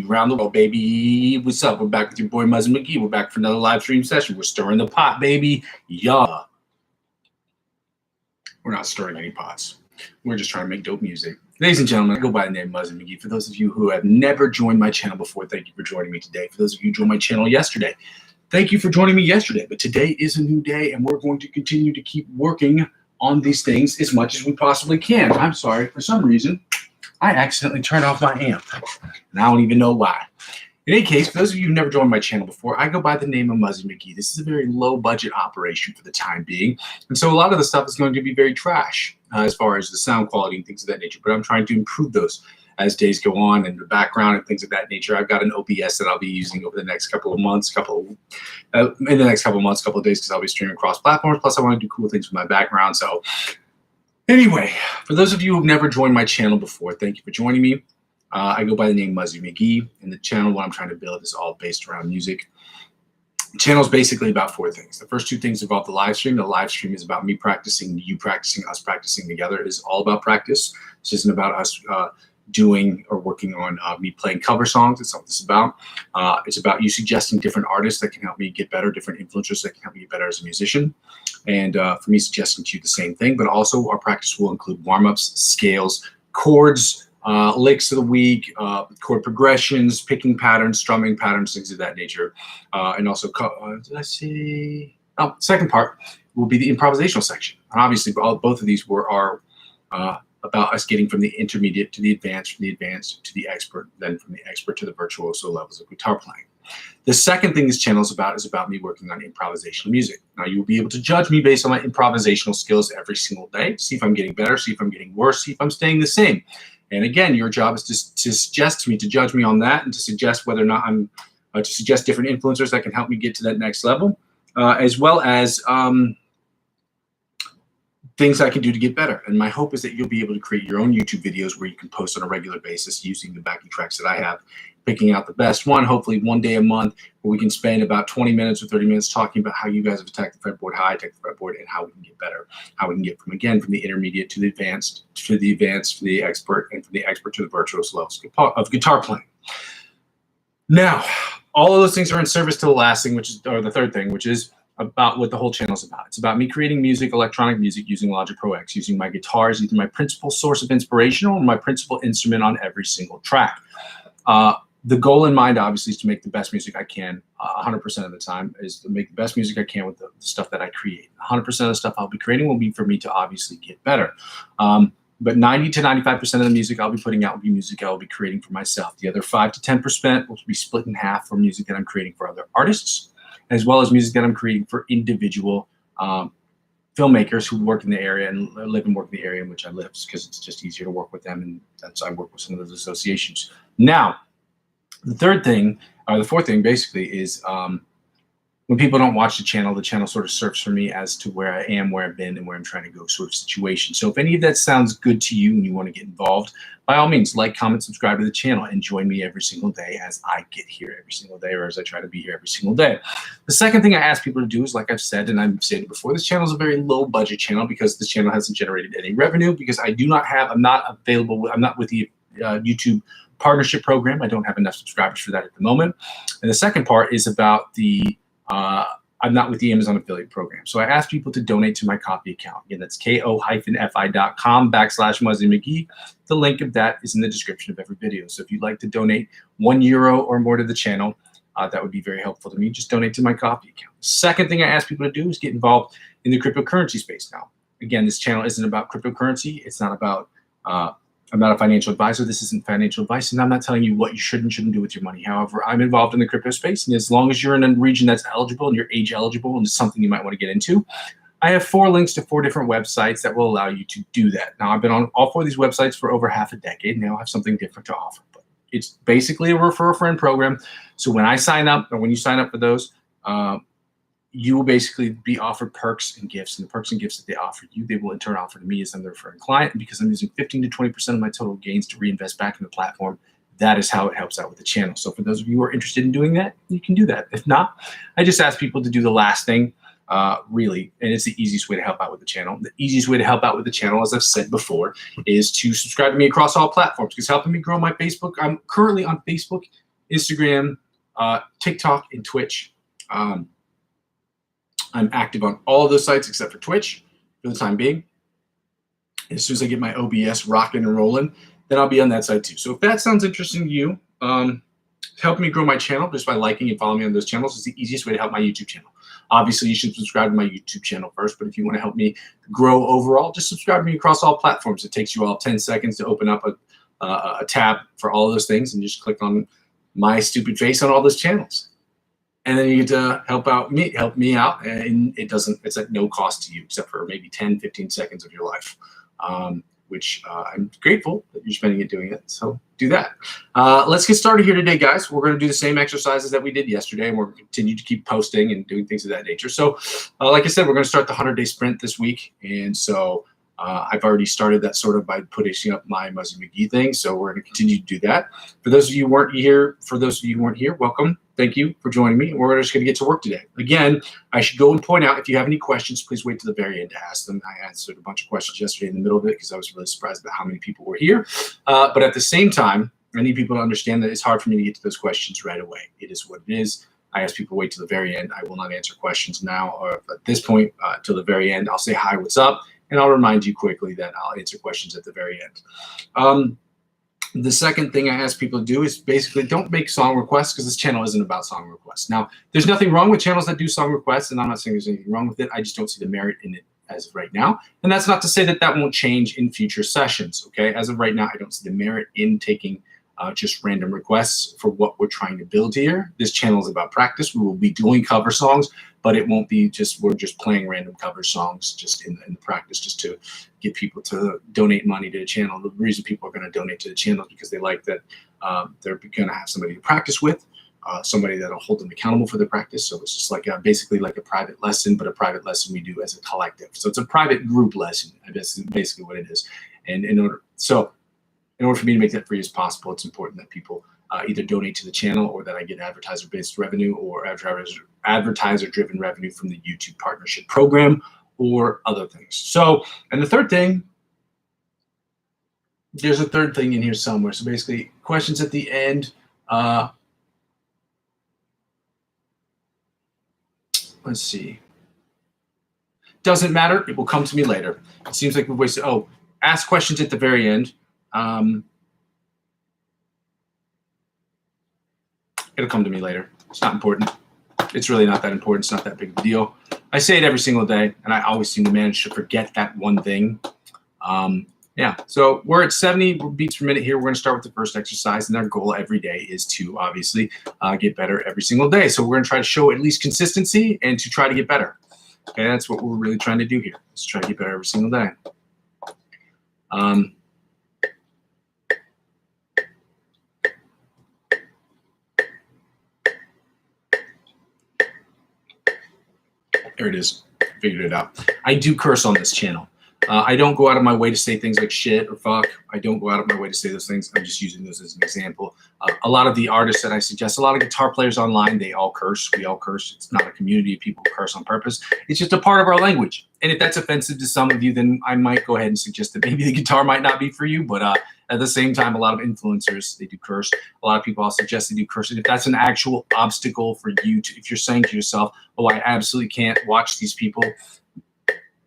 globally, around the world, baby. What's up? We're back with your boy Muzzy McGee. We're back for another live stream session. We're stirring the pot, baby. Yeah. We're not stirring any pots. We're just trying to make dope music. Ladies and gentlemen, I go by the name Muzzy McGee. For those of you who have never joined my channel before, thank you for joining me today. For those of you who joined my channel yesterday, thank you for joining me yesterday. But today is a new day, and we're going to continue to keep working on these things as much as we possibly can. I'm sorry, for some reason, I accidentally turned off my amp, and I don't even know why. In any case, for those of you who've never joined my channel before, I go by the name of Muzzy McGee. This is a very low-budget operation for the time being, and so a lot of the stuff is going to be very trash as far as the sound quality and things of that nature, but I'm trying to improve those as days go on, and the background and things of that nature. I've got an OBS that I'll be using over the next couple of months, couple of days, because I'll be streaming across platforms. Plus, I want to do cool things with my background. So anyway, for those of you who've never joined my channel before, thank you for joining me. I go by the name Muzzy McGee, and the channel, what I'm trying to build, is all based around music. The channel is basically about four things. The first two things involve the live stream. The live stream is about me practicing, you practicing, us practicing together. It is all about practice. This isn't about us doing or working on me playing cover songs. That's not what this is about. It's about you suggesting different artists that can help me get better, different influencers that can help me get better as a musician, and for me suggesting to you the same thing. But also our practice will include warm-ups, scales, chords, licks of the week, chord progressions, picking patterns, strumming patterns, things of that nature. And also, did I see? Oh, second part will be the improvisational section. And obviously, both of these are about us getting from the intermediate to the advanced, from the advanced to the expert, then from the expert to the virtuoso levels of guitar playing. The second thing this channel is about me working on improvisational music. Now, you will be able to judge me based on my improvisational skills every single day, see if I'm getting better, see if I'm getting worse, see if I'm staying the same. And again, your job is to suggest to me, to judge me on that, and to suggest whether or not I'm, to suggest different influencers that can help me get to that next level, as well as things I can do to get better. And my hope is that you'll be able to create your own YouTube videos where you can post on a regular basis using the backing tracks that I have, picking out the best one, hopefully one day a month, where we can spend about 20 minutes or 30 minutes talking about how you guys have attacked the fretboard, how I attack the fretboard, and how we can get better, how we can get from the intermediate to the advanced, to the advanced, to the expert, and from the expert to the virtuoso levels of guitar playing. Now, all of those things are in service to the last thing, or the third thing, which is about what the whole channel is about. It's about me creating music, electronic music, using Logic Pro X, using my guitars, either my principal source of inspiration or my principal instrument on every single track. The goal in mind, obviously, is to make the best music I can 100% of the time, is to make the best music I can with the stuff that I create. 100% of the stuff I'll be creating will be for me to obviously get better. But 90 to 95% of the music I'll be putting out will be music I will be creating for myself. The other 5 to 10% will be split in half for music that I'm creating for other artists, as well as music that I'm creating for individual filmmakers who work in the area and live and work in the area in which I live, because it's just easier to work with them, and that's I work with some of those associations. Now, the third thing, or the fourth thing, basically, is when people don't watch the channel sort of serves for me as to where I am, where I've been, and where I'm trying to go sort of situation. So if any of that sounds good to you and you want to get involved, by all means, like, comment, subscribe to the channel, and join me every single day as I get here every single day, or as I try to be here every single day. The second thing I ask people to do is, like I've said, and I've said it before, this channel is a very low budget channel because this channel hasn't generated any revenue, because I'm not with the YouTube partnership program. I don't have enough subscribers for that at the moment. And the second part is about the I'm not with the Amazon affiliate program. So I ask people to donate to my Ko-fi account. Again, that's ko-fi.com/Muzzy McGee. The link of that is in the description of every video. So if you'd like to donate €1 or more to the channel, that would be very helpful to me. Just donate to my Ko-fi account. The second thing I ask people to do is get involved in the cryptocurrency space now. Again, this channel isn't about cryptocurrency. It's not about I'm not a financial advisor. This isn't financial advice, and I'm not telling you what you should and shouldn't do with your money. However, I'm involved in the crypto space, and as long as you're in a region that's eligible and you're age eligible and it's something you might want to get into, I have 4 links to 4 different websites that will allow you to do that. Now, I've been on all 4 of these websites for over half a decade. Now I have something different to offer, but it's basically a refer a friend program. So when I sign up, or when you sign up for those, you will basically be offered perks and gifts, and the perks and gifts that they offer you, they will in turn offer to me as I'm the referring client. And because I'm using 15 to 20% of my total gains to reinvest back in the platform, that is how it helps out with the channel. So for those of you who are interested in doing that, you can do that. If not, I just ask people to do the last thing, really, and it's the easiest way to help out with the channel. The easiest way to help out with the channel, as I've said before, is to subscribe to me across all platforms, because helping me grow my Facebook, I'm currently on Facebook, Instagram, TikTok, and Twitch. I'm active on all of those sites except for Twitch for the time being. As soon as I get my OBS rocking and rolling, then I'll be on that site too. So if that sounds interesting to you, help me grow my channel just by liking and following me on those channels is the easiest way to help my YouTube channel. Obviously, you should subscribe to my YouTube channel first, but if you want to help me grow overall, just subscribe to me across all platforms. It takes you all 10 seconds to open up a tab for all those things and just click on my stupid face on all those channels. And then you get to help me out, and it's at no cost to you except for maybe 10, 15 seconds of your life, which I'm grateful that you're spending it doing it. So do that. Let's get started here today, guys. We're going to do the same exercises that we did yesterday, and we're going to continue to keep posting and doing things of that nature. So like I said, we're going to start the 100-day sprint this week. And so I've already started that sort of by putting up my Muzzy McGee thing. So we're going to continue to do that. For those of you who weren't here, welcome. Thank you for joining me. We're just going to get to work today. Again, I should go and point out, if you have any questions, please wait to the very end to ask them. I answered a bunch of questions yesterday in the middle of it because I was really surprised about how many people were here. But at the same time, I need people to understand that it's hard for me to get to those questions right away. It is what it is. I ask people to wait to the very end. I will not answer questions now or at this point till the very end. I'll say, hi, what's up? And I'll remind you quickly that I'll answer questions at the very end. The second thing I ask people to do is basically don't make song requests, because this channel isn't about song requests. Now, there's nothing wrong with channels that do song requests, and I'm not saying there's anything wrong with it. I just don't see the merit in it as of right now. And that's not to say that that won't change in future sessions, okay? As of right now, I don't see the merit in taking just random requests for what we're trying to build here. This channel is about practice. We will be doing cover songs, but it won't be we're just playing random cover songs just in the practice, just to get people to donate money to the channel. The reason people are going to donate to the channel is because they like that they're going to have somebody to practice with, somebody that'll hold them accountable for their practice. So it's just like basically like a private lesson, but a private lesson we do as a collective. So it's a private group lesson, I guess is basically what it is. And in order for me to make that free as possible, it's important that people either donate to the channel, or that I get advertiser-based revenue or advertiser-driven revenue from the YouTube partnership program or other things. So, and the third thing, there's a third thing in here somewhere. So basically, questions at the end. Let's see. Doesn't matter. It will come to me later. It seems like we've wasted. Oh, ask questions at the very end. It'll come to me later. It's not important. It's really not that important. It's not that big of a deal. I say it every single day, and I always seem to manage to forget that one thing. Yeah, so we're at 70 beats per minute here. We're going to start with the first exercise, and our goal every day is to obviously get better every single day. So we're going to try to show at least consistency and to try to get better. Okay, that's what we're really trying to do here. Let's try to get better every single day. There it is. Figured it out. I do curse on this channel. I don't go out of my way to say things like shit or fuck. I don't go out of my way to say those things. I'm just using those as an example. A lot of the artists that I suggest, a lot of guitar players online, they all curse. We all curse. It's not a community of people who curse on purpose. It's just a part of our language. And if that's offensive to some of you, then I might go ahead and suggest that maybe the guitar might not be for you. But at the same time, a lot of influencers, they do curse. A lot of people I'll suggest they do curse. And if that's an actual obstacle for you, if you're saying to yourself, oh, I absolutely can't watch these people,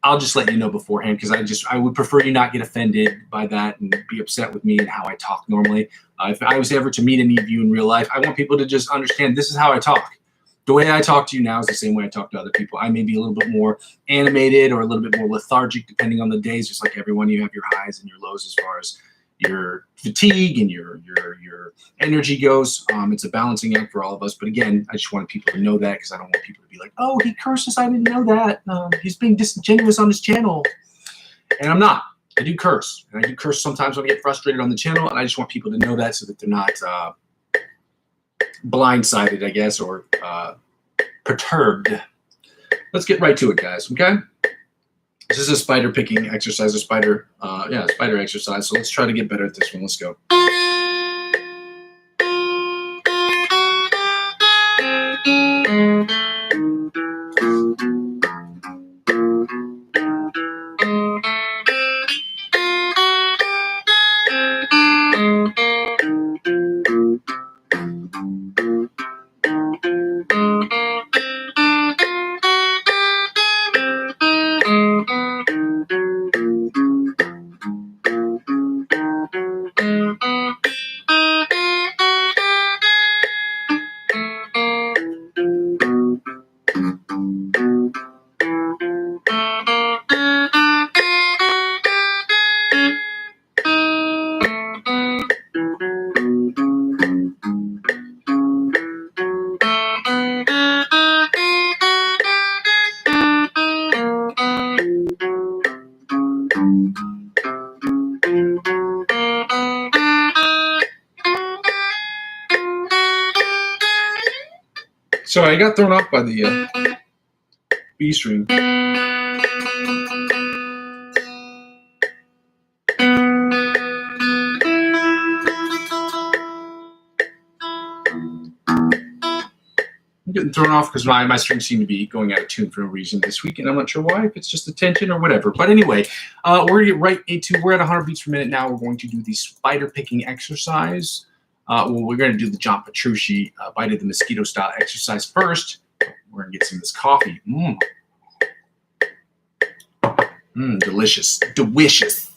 I'll just let you know beforehand, because I would prefer you not get offended by that and be upset with me and how I talk normally. If I was ever to meet any of you in real life, I want people to just understand this is how I talk. The way I talk to you now is the same way I talk to other people. I may be a little bit more animated or a little bit more lethargic depending on the days. Just like everyone, you have your highs and your lows as far as your fatigue and your energy goes. It's a balancing act for all of us. But again, I just want people to know that, because I don't want people to be like, oh, he curses. I didn't know that. He's being disingenuous on his channel. And I'm not. I do curse. And I do curse sometimes when I get frustrated on the channel. And I just want people to know that so that they're not blindsided, I guess, or perturbed. Let's get right to it, guys. Okay? This is a spider picking exercise, spider exercise. So let's try to get better at this one. Let's go. So I got thrown off by the B string. I'm getting thrown off because my strings seem to be going out of tune for no reason this week, and I'm not sure why, if it's just the tension or whatever. But anyway, we're going to get right into, we're at 100 beats per minute now. We're going to do the spider picking exercise. We're going to do the John Petrucci bite of the mosquito style exercise first. We're going to get some of this coffee. Delicious. Delicious.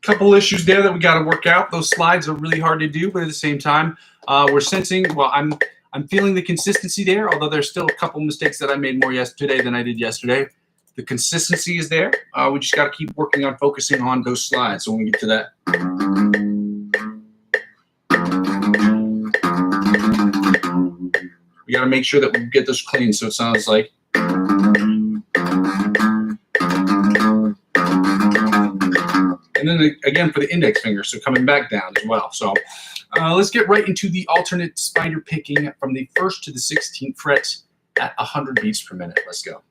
Couple issues there that we got to work out. Those slides are really hard to do, but at the same time, we're sensing. Well, I'm feeling the consistency there. Although there's still a couple mistakes that I made more yesterday than I did yesterday. The consistency is there. We just got to keep working on focusing on those slides. So when we get to that, we got to make sure that we get those clean. So it sounds like. And then again for the index finger, so coming back down as well. So let's get right into the alternate spider picking from the 1st to the 16th fret at 100 beats per minute. Let's go.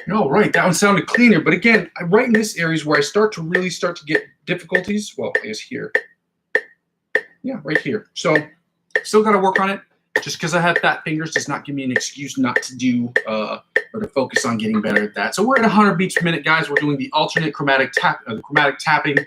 No, right, that one sounded cleaner. But again, right in this area is where I start to get difficulties. Well, I guess here. Yeah, right here. So still got to work on it. Just because I have fat fingers does not give me an excuse not to do or to focus on getting better at that. So we're at 100 beats per minute, guys. We're doing the alternate chromatic tapping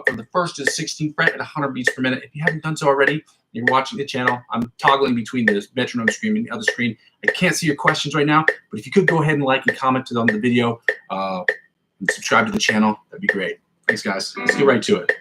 from the 1st to the 16th fret at 100 beats per minute. If you haven't done so already, you're watching the channel. I'm toggling between the metronome screen and the other screen. I can't see your questions right now, but if you could go ahead and like and comment on the video and subscribe to the channel, that'd be great. Thanks, guys. Let's get right to it.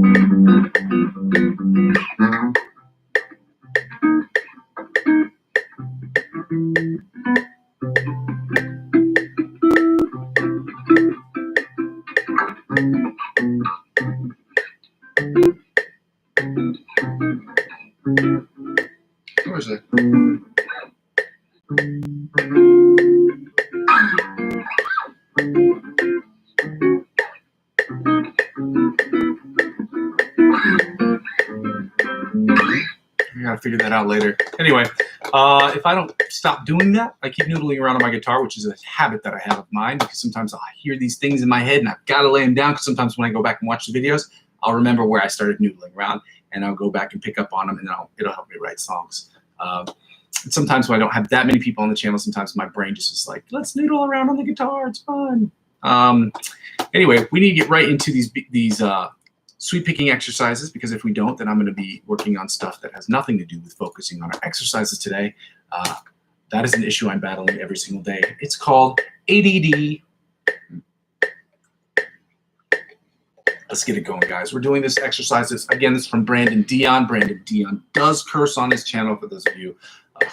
Where's that? I gotta figure that out later. Anyway, if I don't stop doing that, I keep noodling around on my guitar, which is a habit that I have of mine, because sometimes I hear these things in my head and I've got to lay them down, because sometimes when I go back and watch the videos, I'll remember where I started noodling around, and I'll go back and pick up on them, and it'll help me write songs. And sometimes when I don't have that many people on the channel, sometimes my brain just is like, let's noodle around on the guitar, it's fun. Anyway, we need to get right into these sweep picking exercises, because if we don't, then I'm going to be working on stuff that has nothing to do with focusing on our exercises today. That is an issue I'm battling every single day. It's called ADD. Let's get it going, guys. We're doing this exercises. Again, this is from Brandon Dion. Brandon Dion does curse on his channel, for those of you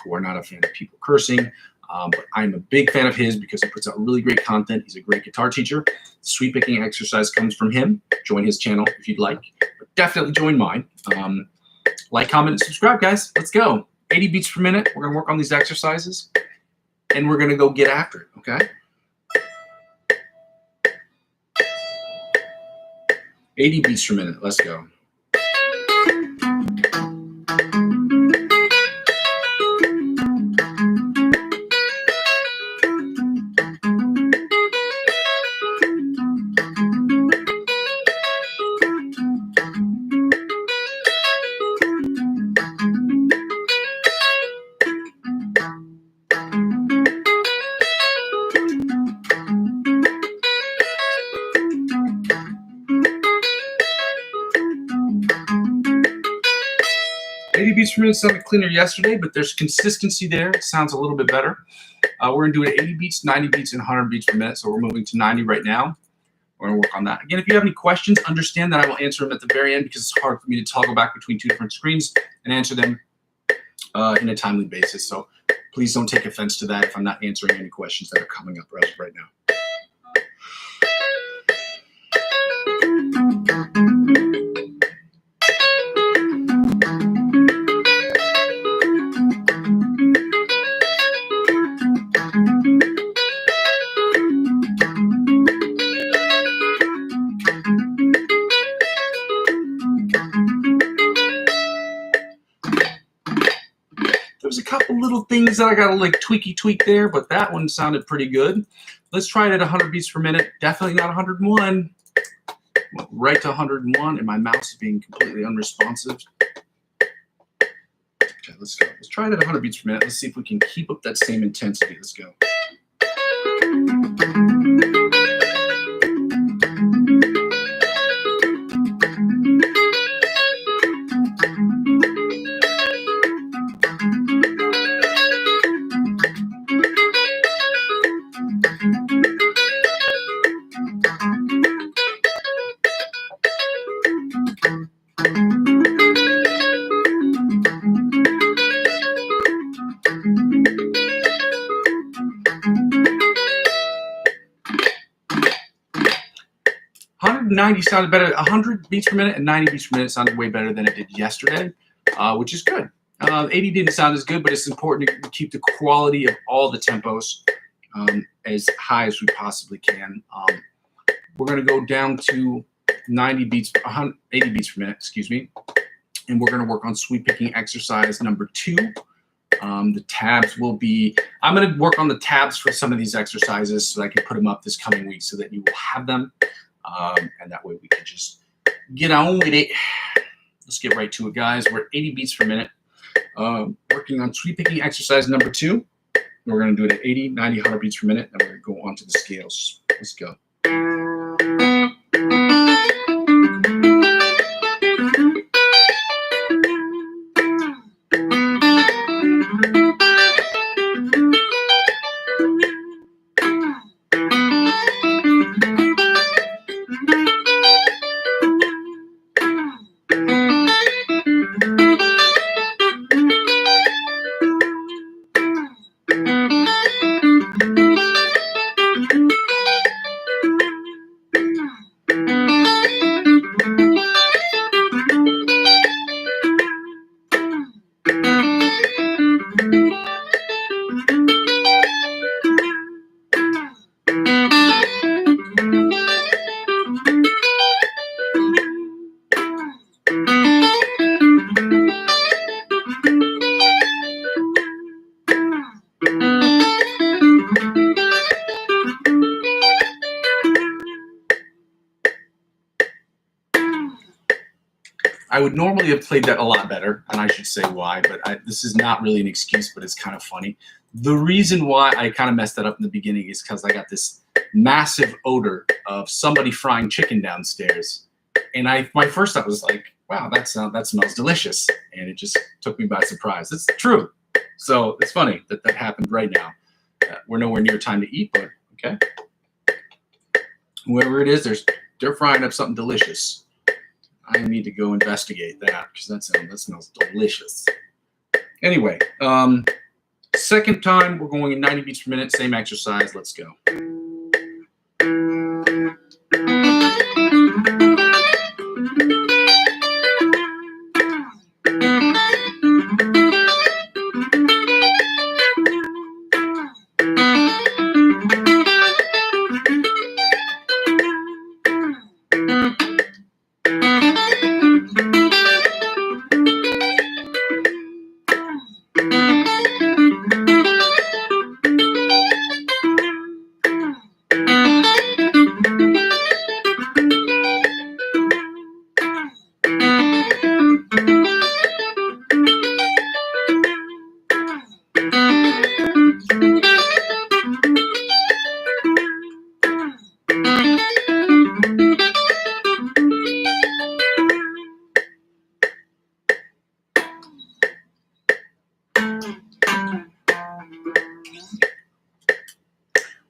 who are not a fan of people cursing. But I'm a big fan of his because he puts out really great content. He's a great guitar teacher. Sweep picking exercise comes from him. Join his channel if you'd like, but definitely join mine. Like, comment, and subscribe, guys. Let's go. 80 beats per minute. We're going to work on these exercises, and we're going to go get after it, okay? 80 beats per minute. Let's go. Beats per minute sounded cleaner yesterday, but there's consistency there. It sounds a little bit better. We're going to do it 80 beats, 90 beats, and 100 beats per minute. So we're moving to 90 right now. We're going to work on that. Again, if you have any questions, understand that I will answer them at the very end, because it's hard for me to toggle back between two different screens and answer them in a timely basis. So please don't take offense to that if I'm not answering any questions that are coming up right now. There's a couple little things that I got to like tweak there, but that one sounded pretty good. Let's try it at 100 beats per minute. Definitely not 101. Went right to 101, and my mouse is being completely unresponsive. Okay, let's go. Let's try it at 100 beats per minute. Let's see if we can keep up that same intensity. Let's go. $190 sounded better. 100 beats per minute and 90 beats per minute sounded way better than it did yesterday, which is good. 80 didn't sound as good, but it's important to keep the quality of all the tempos as high as we possibly can. We're going to go down to 80 beats per minute, excuse me, and we're going to work on sweep picking exercise number 2. The tabs will be, I'm going to work on the tabs for some of these exercises so that I can put them up this coming week so that you will have them. And that way we can just get on with it. Let's get right to it, guys. We're at 80 beats per minute. Working on sweep picking exercise number 2. We're going to do it at 80, 90, 100 beats per minute. And we're going to go on to the scales. Let's go. I would normally have played that a lot better, and I should say why, but this is not really an excuse, but it's kind of funny. The reason why I kind of messed that up in the beginning is because I got this massive odor of somebody frying chicken downstairs. And my first thought was like, wow, that smells delicious. And it just took me by surprise. It's true. So it's funny that happened right now. We're nowhere near time to eat, but okay. Whoever it is, they're frying up something delicious. I need to go investigate that because that smells delicious. Anyway, second time we're going in 90 beats per minute, same exercise. Let's go.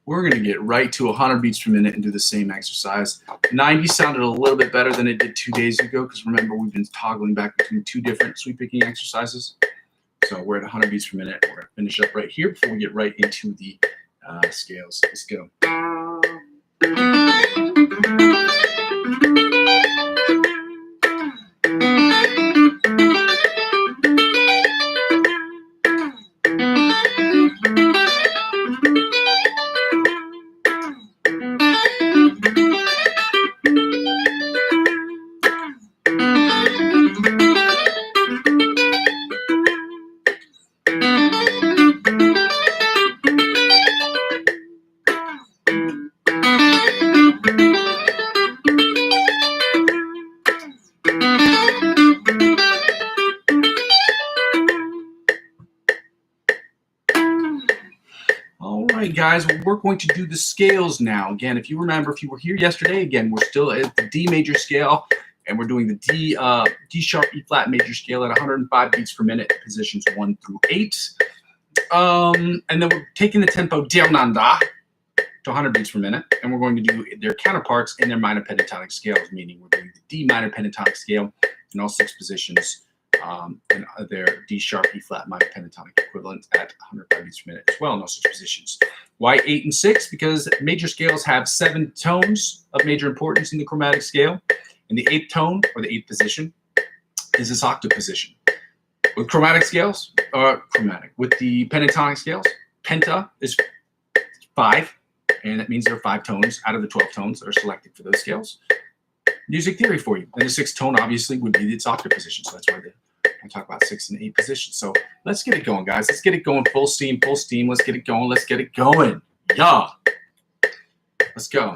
We're going to get right to 100 beats per minute and do the same exercise. 90 sounded a little bit better than it did 2 days ago because remember, we've been toggling back between 2 different sweep picking exercises. So we're at 100 beats per minute. We're going to finish up right here before we get right into the scales. Let's go. Guys, we're going to do the scales now. Again, if you remember, if you were here yesterday, again, we're still at the D major scale, and we're doing the D sharp E flat major scale at 105 beats per minute, positions 1 through 8. And then we're taking the tempo down under to 100 beats per minute, and we're going to do their counterparts in their minor pentatonic scales, meaning we're doing the D minor pentatonic scale in all 6 positions. And their D sharp E flat minor pentatonic equivalent at 105 beats per minute as well in all 6 positions. Why 8 and 6? Because major scales have 7 tones of major importance in the chromatic scale, and the 8th tone or the 8th position is this octave position. With chromatic scales, with the pentatonic scales, penta is 5, and that means there are 5 tones out of the 12 tones that are selected for those scales. Music theory for you. And the 6th tone obviously would be its octave position, so that's why I talk about 6 and 8 positions. So let's get it going, guys. Let's get it going. Full steam, full steam. Let's get it going. Let's get it going. Yeah. Let's go.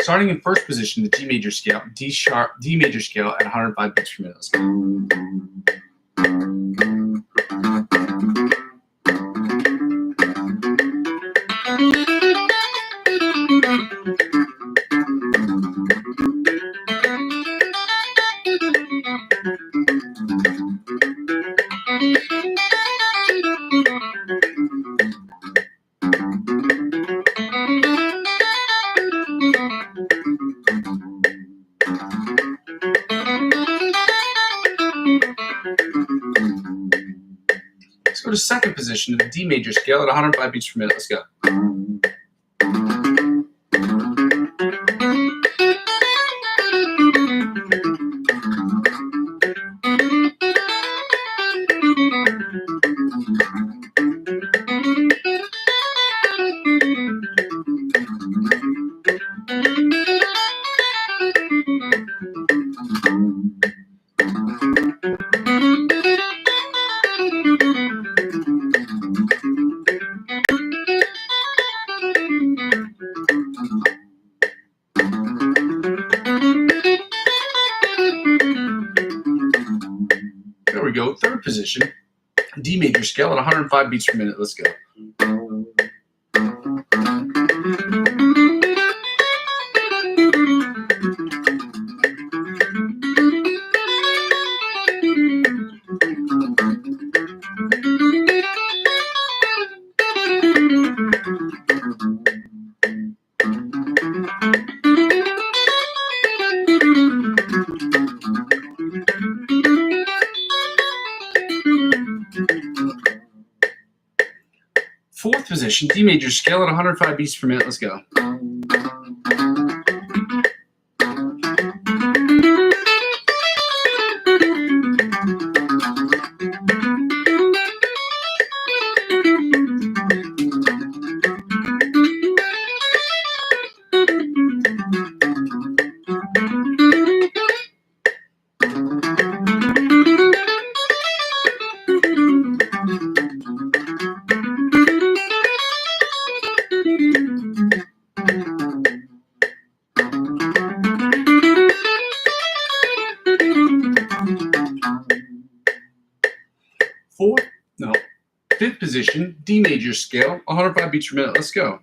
Starting in first position, the D major scale, D major scale at 105 beats per minute. Let's go. Let's go to second position of the D major scale at 105 beats per minute. Let's go. position, D major scale at 105 beats per minute. Let's go. Fourth position, D major scale at 105 beats per minute. Let's go. Fifth position, D major scale, 105 beats per minute. Let's go.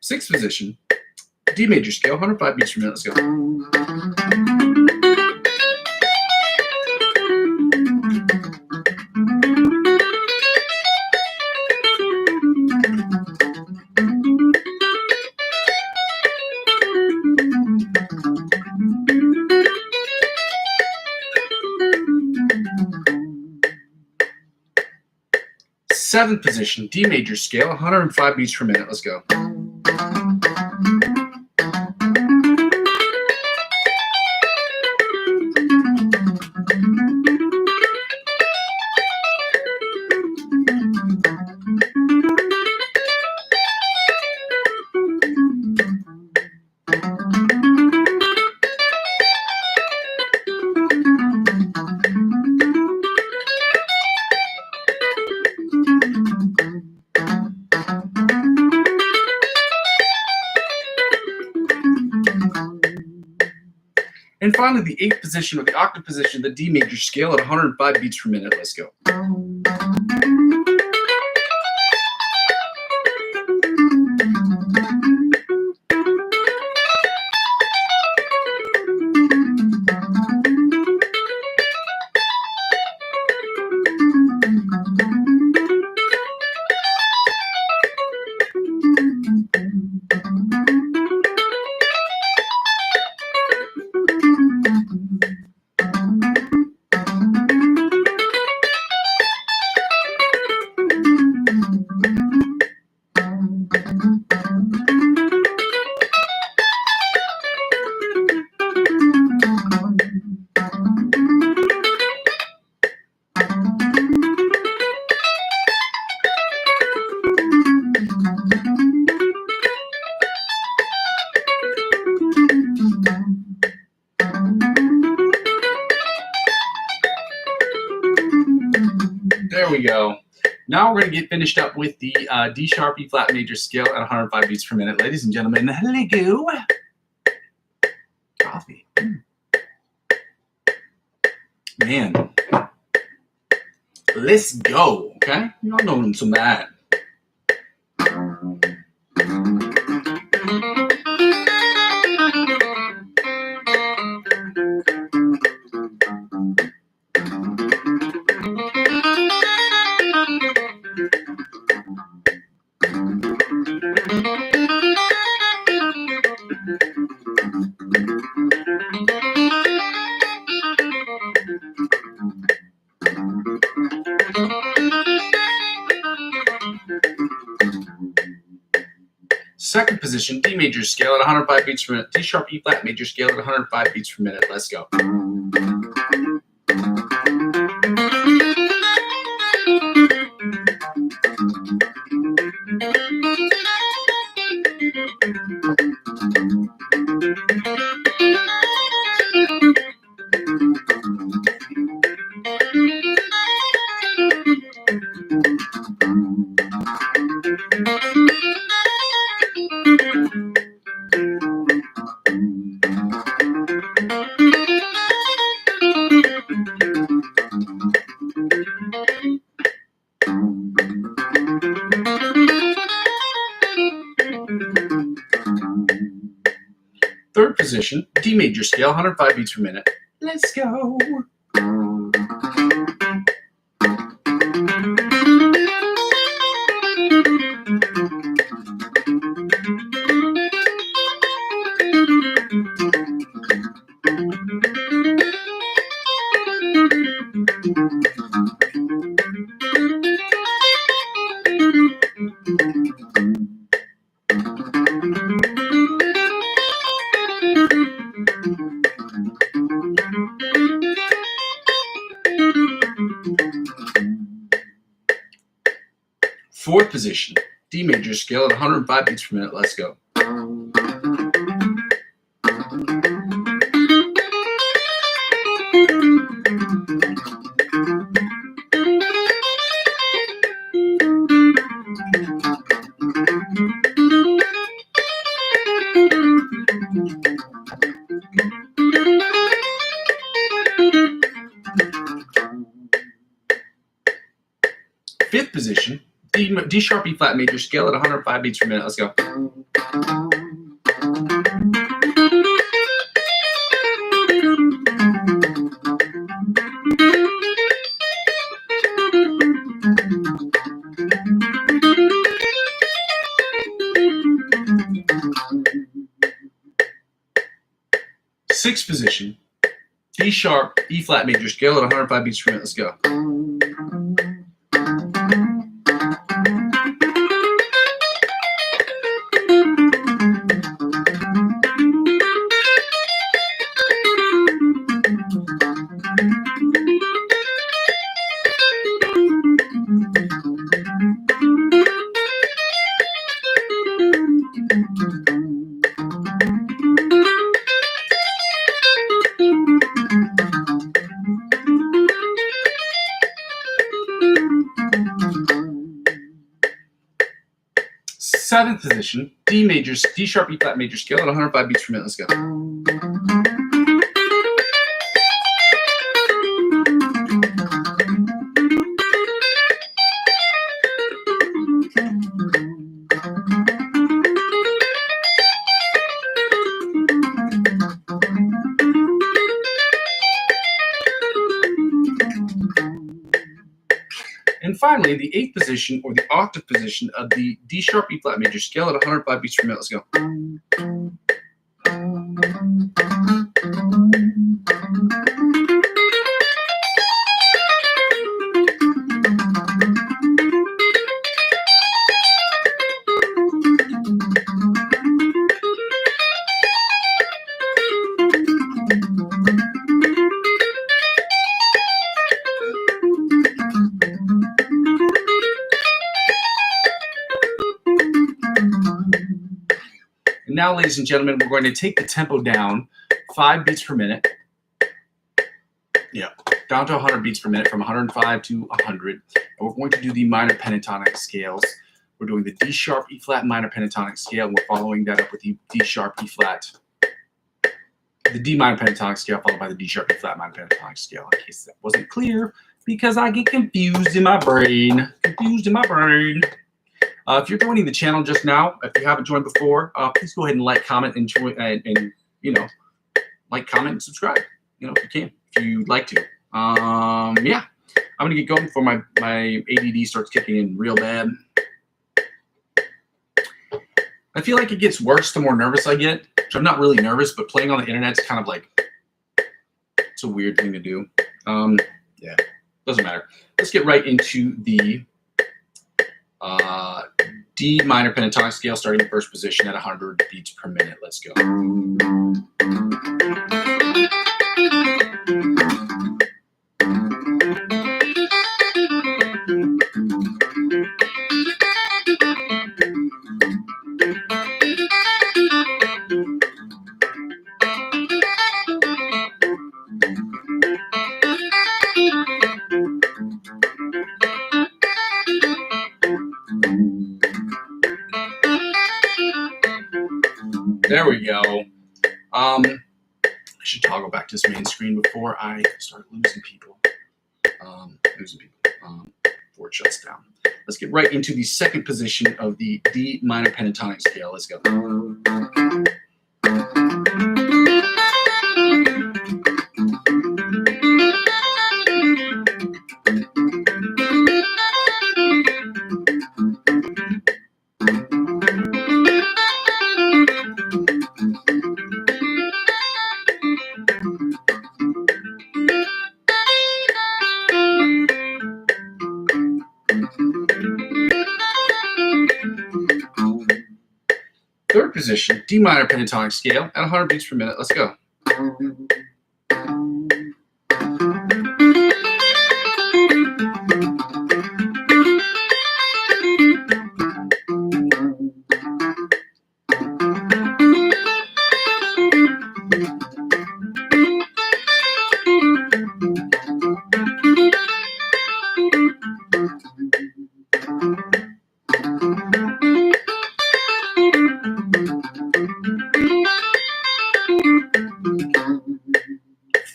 Sixth position, D major scale, 105 beats per minute. Let's go. Seventh position, D major scale, 105 beats per minute. Let's go. And finally, the eighth position, or the octave position, the D major scale at 105 beats per minute. Let's go. There we go. Now we're going to get finished up with the D sharp E flat major scale at 105 beats per minute. Ladies and gentlemen, hello. Coffee. Man. Let's go. Okay? Y'all know some of that. Second position, D major scale at 105 beats per minute. D sharp, E flat major scale at 105 beats per minute. Let's go. Third position, D major scale, 105 beats per minute. Let's go. Fourth position, D major scale at 105 beats per minute. Let's go. Fifth position, D sharp, E flat major scale at 105 beats per minute. Let's go. Sixth position, D sharp, E flat major scale at 105 beats per minute. Let's go. Seventh position, D sharp, E flat major scale at 105 beats per minute. Let's go. And finally, the eighth position, or the octave position, of the D sharp, E flat major scale at 105 beats per minute. Let's go. And now, ladies and gentlemen, we're going to take the tempo down 5 beats per minute. Yeah, down to 100 beats per minute, from 105 to 100. And we're going to do the minor pentatonic scales. We're doing the D sharp, E flat minor pentatonic scale, and we're following that up with the D sharp, E flat, the D minor pentatonic scale, followed by the D sharp, E flat minor pentatonic scale, in case that wasn't clear, because I get confused in my brain. If you're joining the channel just now, if you haven't joined before, please go ahead and like, comment, and join, and like, comment, and subscribe. If you can, if you'd like to. Yeah, I'm gonna get going before my ADD starts kicking in real bad. I feel like it gets worse the more nervous I get. So I'm not really nervous, but playing on the internet's kind of like, it's a weird thing to do. Yeah, doesn't matter. Let's get right into the D minor pentatonic scale, starting in first position at 100 beats per minute. Let's go. There we go. I should toggle back to this main screen before I start losing people. Before it shuts down. Let's get right into the second position of the D minor pentatonic scale. Let's go. Third position, D minor pentatonic scale at 100 beats per minute. Let's go.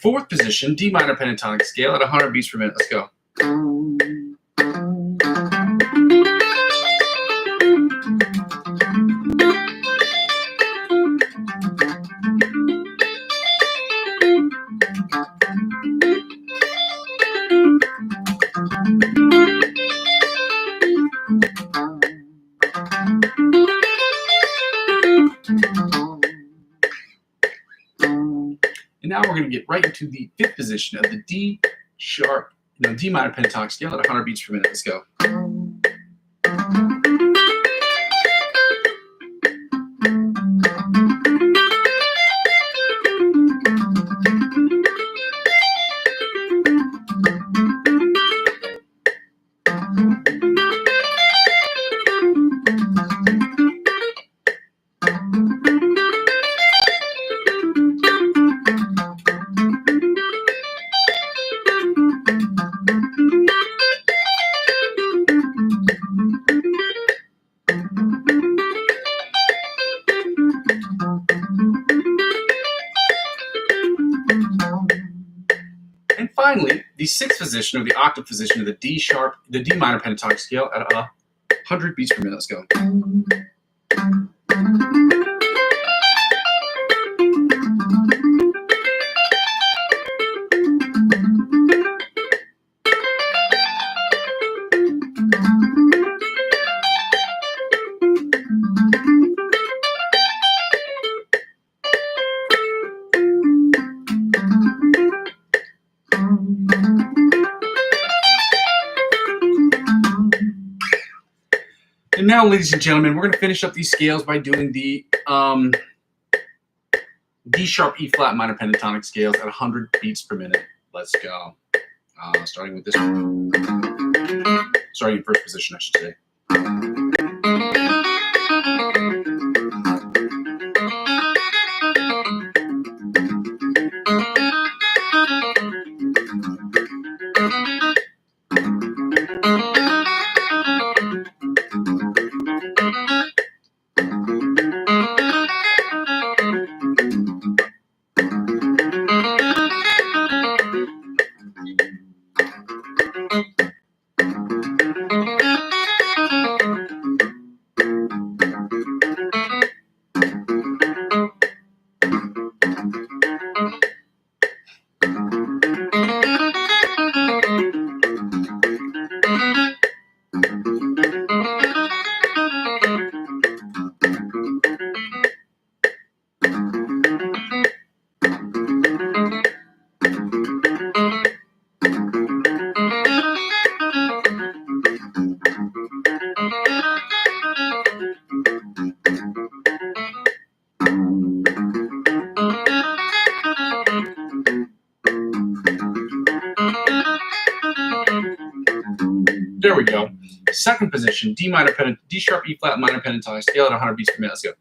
Fourth position, D minor pentatonic scale at 100 beats per minute. Let's go. And now we're going to get right into the fifth position of the D minor pentatonic scale at 100 beats per minute. Let's go. And finally, the sixth position, or the octave position of the D minor pentatonic scale at 100 beats per minute. Let's go. And now, ladies and gentlemen, we're going to finish up these scales by doing the D sharp E flat minor pentatonic scales at 100 beats per minute. Let's go. Starting with this one. Starting in first position, I should say. There we go. Second position, D sharp, E flat, minor pentatonic scale at 100 beats per minute. Let's go.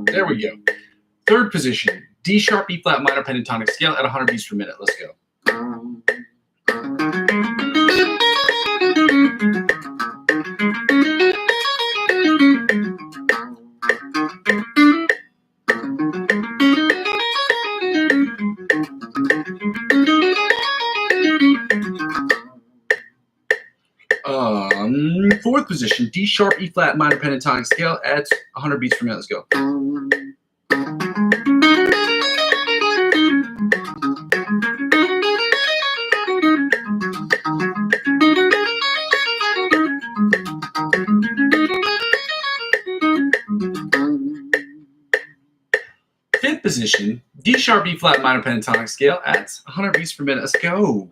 There we go. Third position, D sharp, E flat, minor pentatonic scale at 100 beats per minute. Let's go. Fourth position, D sharp, E flat, minor pentatonic scale at 100 beats per minute. Let's go. Fifth position, D sharp, E flat, minor pentatonic scale at 100 beats per minute. Let's go.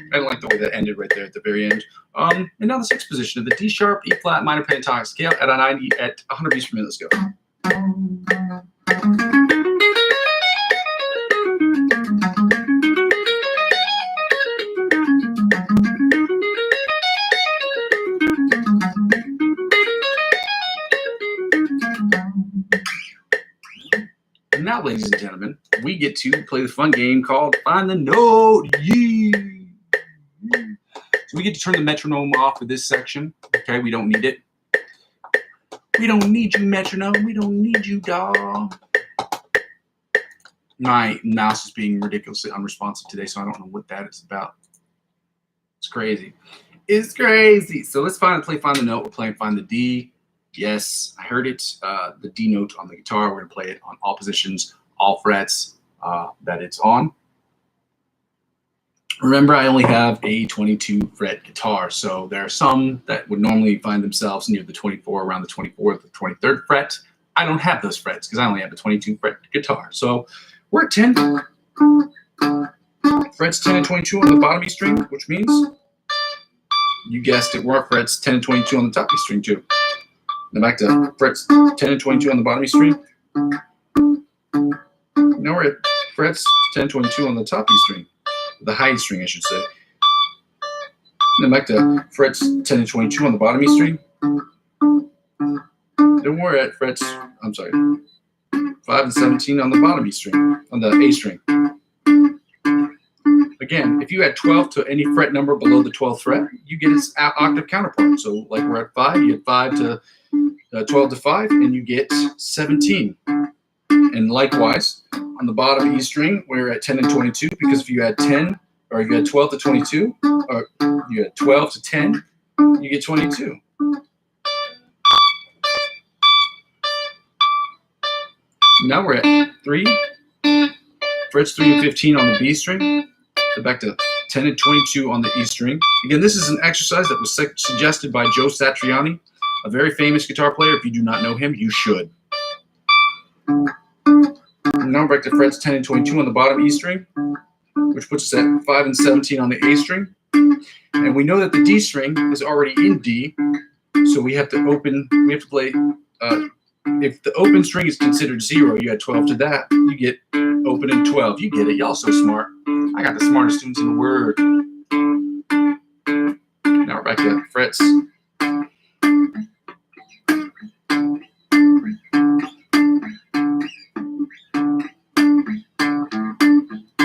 I don't like the way that ended right there at the very end. And now the sixth position of the D sharp, E flat, minor pentatonic scale at 100 beats per minute. Let's go. And now, ladies and gentlemen, we get to play the fun game called Find the Note. Yee! So we get to turn the metronome off for this section. Okay, we don't need it. We don't need you, metronome. We don't need you, dog. My mouse is being ridiculously unresponsive today, so I don't know what that is about. It's crazy. It's crazy. So let's play Find the Note. We're playing Find the D. Yes, I heard it. The D note on the guitar. We're going to play it on all positions, all frets that it's on. Remember, I only have a 22 fret guitar, so there are some that would normally find themselves near the 24, around the 24th or 23rd fret. I don't have those frets because I only have a 22 fret guitar. So we're at 10. Frets 10 and 22 on the bottom E string, which means, you guessed it, we're frets 10 and 22 on the top E string too. Now back to frets 10 and 22 on the bottom E string. Now we're at frets 10 and 22 on the top E string. The high E string, I should say. Then back to frets 10 and 22 on the bottom E string. Then we're at frets, 5 and 17 on the bottom E string, on the A string. Again, if you add 12 to any fret number below the 12th fret, you get its octave counterpart. So like we're at 5, you add 5 to 12 to 5, and you get 17. And likewise, on the bottom E string, we're at 10 and 22, because if you add 10, or if you add 12 to 22, or you add 12 to 10, you get 22. Now we're at 3, frets 3 and 15 on the B string. So back to 10 and 22 on the E string. Again, this is an exercise that was suggested by Joe Satriani, a very famous guitar player. If you do not know him, you should. Now we're back to frets 10 and 22 on the bottom E string, which puts us at 5 and 17 on the A string. And we know that the D string is already in D, so we have to play, if the open string is considered 0, you add 12 to that, you get open and 12. You get it, y'all so smart. I got the smartest students in the world. frets.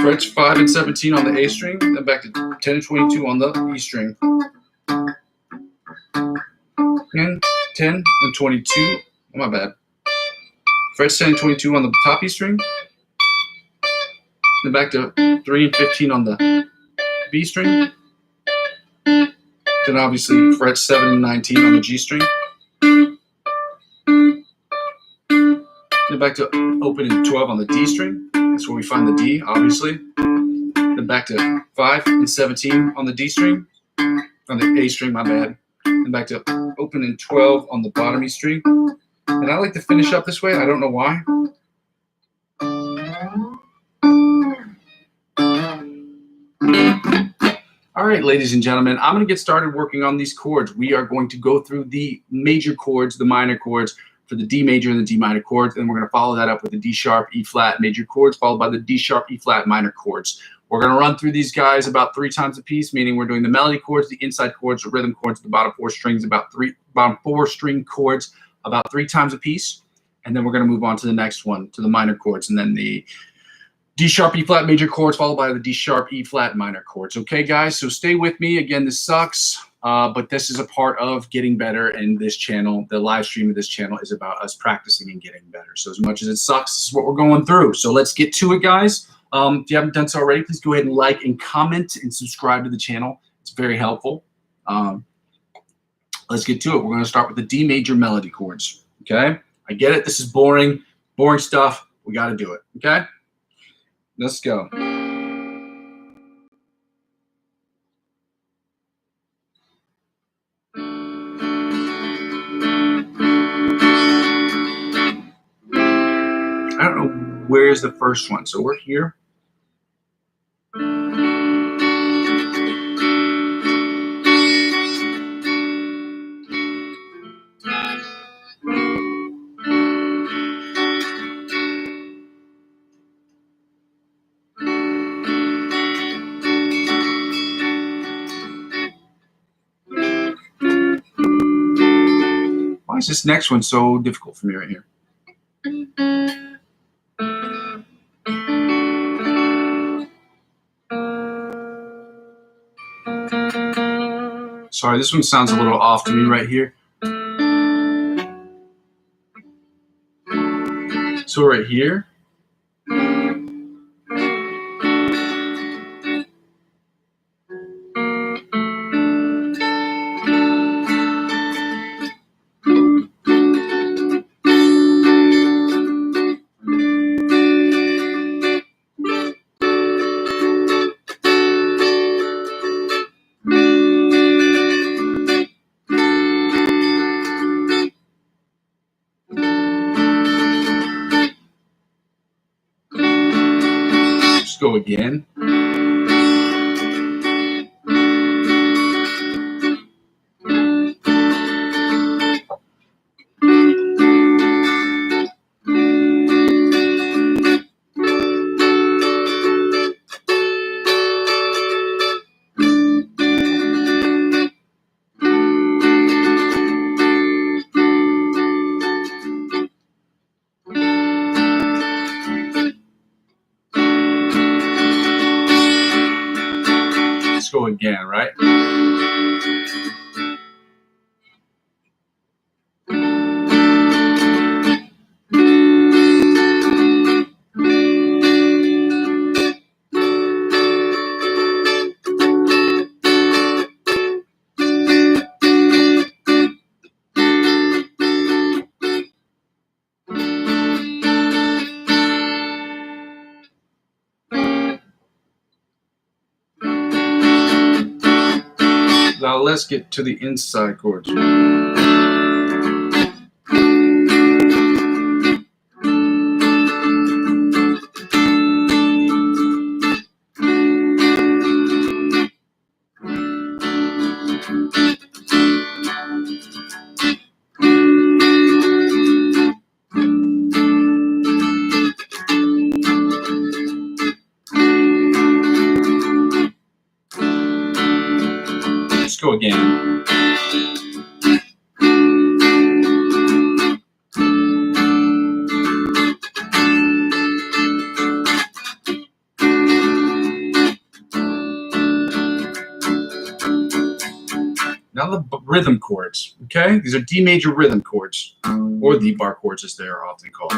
Frets 5 and 17 on the A string, then back to 10 and 22 on the E string. And 10 and 22, oh my bad. Frets 10 and 22 on the top E string, then back to 3 and 15 on the B string. Then obviously frets 7 and 19 on the G string. Then back to open and 12 on the D string. That's where we find the D, obviously. Then back to 5 and 17 on the D string, on the A string, my bad. Then back to open and 12 on the bottom E string. And I like to finish up this way. I don't know why. All right, ladies and gentlemen, I'm going to get started working on these chords. We are going to go through the major chords, the minor chords for the D major and the D minor chords, and we're going to follow that up with the D sharp, E flat major chords, followed by the D sharp, E flat minor chords. We're going to run through these guys about 3 times a piece, meaning we're doing the melody chords, the inside chords, the rhythm chords, the bottom 4 strings, bottom 4 string chords about 3 times a piece, and then we're going to move on to the next one, to the minor chords, and then the D sharp, E flat major chords, followed by the D sharp, E flat minor chords. Okay, guys, so stay with me. Again, this sucks, but this is a part of getting better in this channel. The live stream of this channel is about us practicing and getting better. So as much as it sucks, this is what we're going through. So let's get to it, guys. If you haven't done so already, please go ahead and like and comment and subscribe to the channel. It's very helpful. Let's get to it. We're going to start with the D major melody chords. Okay, I get it. This is boring stuff. We got to do it. Okay. Let's go. I don't know where's the first one. So we're here. Why is this next one so difficult for me right here? Sorry, this one sounds a little off to me right here. So right here. Go again. Go again, right? Now let's get to the inside chords. Let's go again. Now the rhythm chords, okay? These are D major rhythm chords, or the bar chords as they are often called.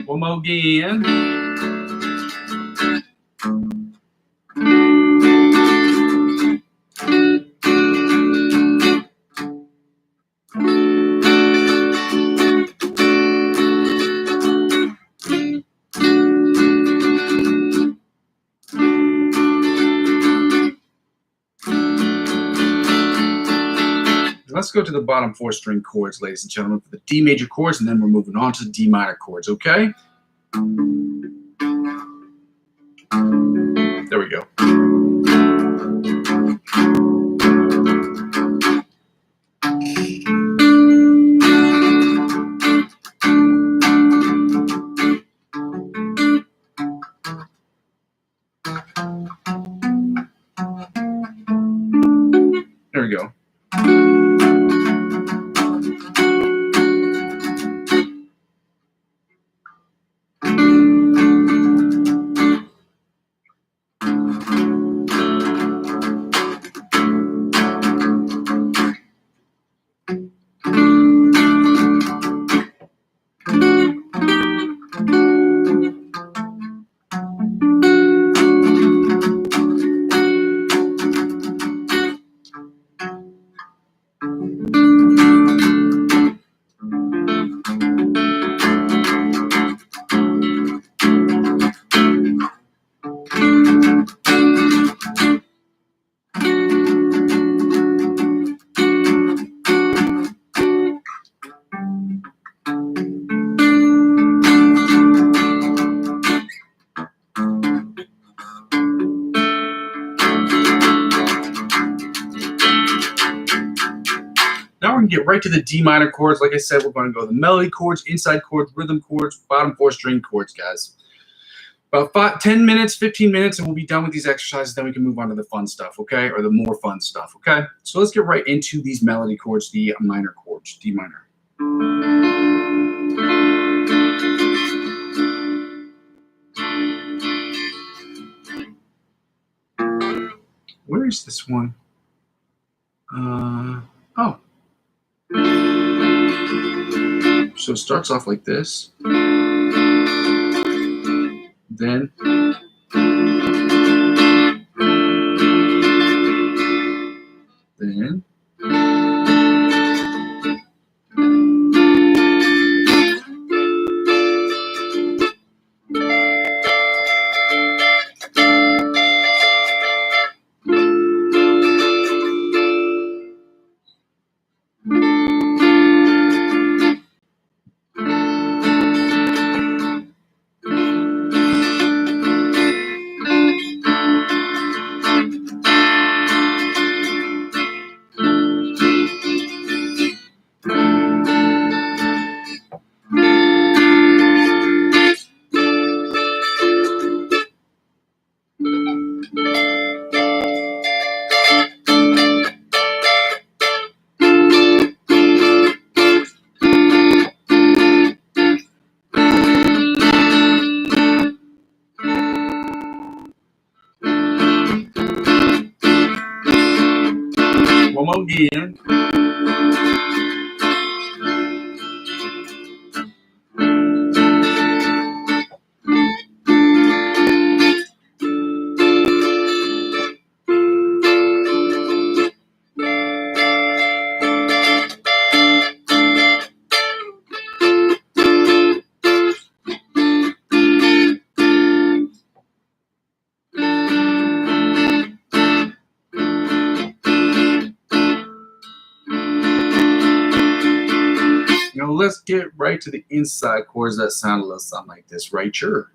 One more again. Let's go to the bottom 4 string chords, ladies and gentlemen, for the D major chords, and then we're moving on to the D minor chords, okay? There we go. There we go. Now we're going to get right to the D minor chords. Like I said, we're going to go the melody chords, inside chords, rhythm chords, bottom 4 string chords, guys. About 10 minutes, 15 minutes, and we'll be done with these exercises. Then we can move on to the fun stuff, okay? Or the more fun stuff, okay? So let's get right into these melody chords, the minor chords, D minor. Where is this one? Oh. So it starts off like this. Then one more again. let's get right to the inside chords that sound a little something like this, right? Sure.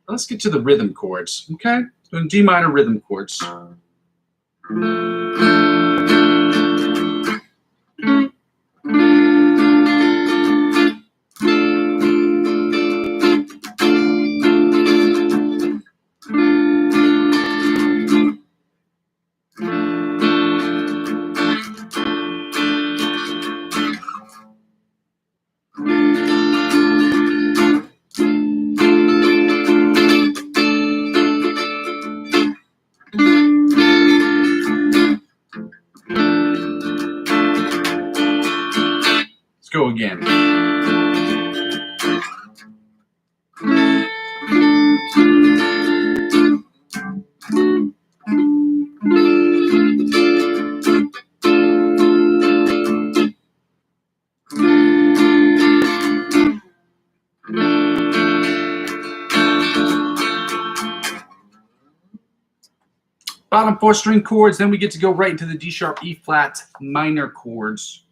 Let's get to the rhythm chords, okay? So in D minor rhythm chords. Let's go again. Bottom 4 string chords, then we get to go right into the D sharp, E flat minor chords,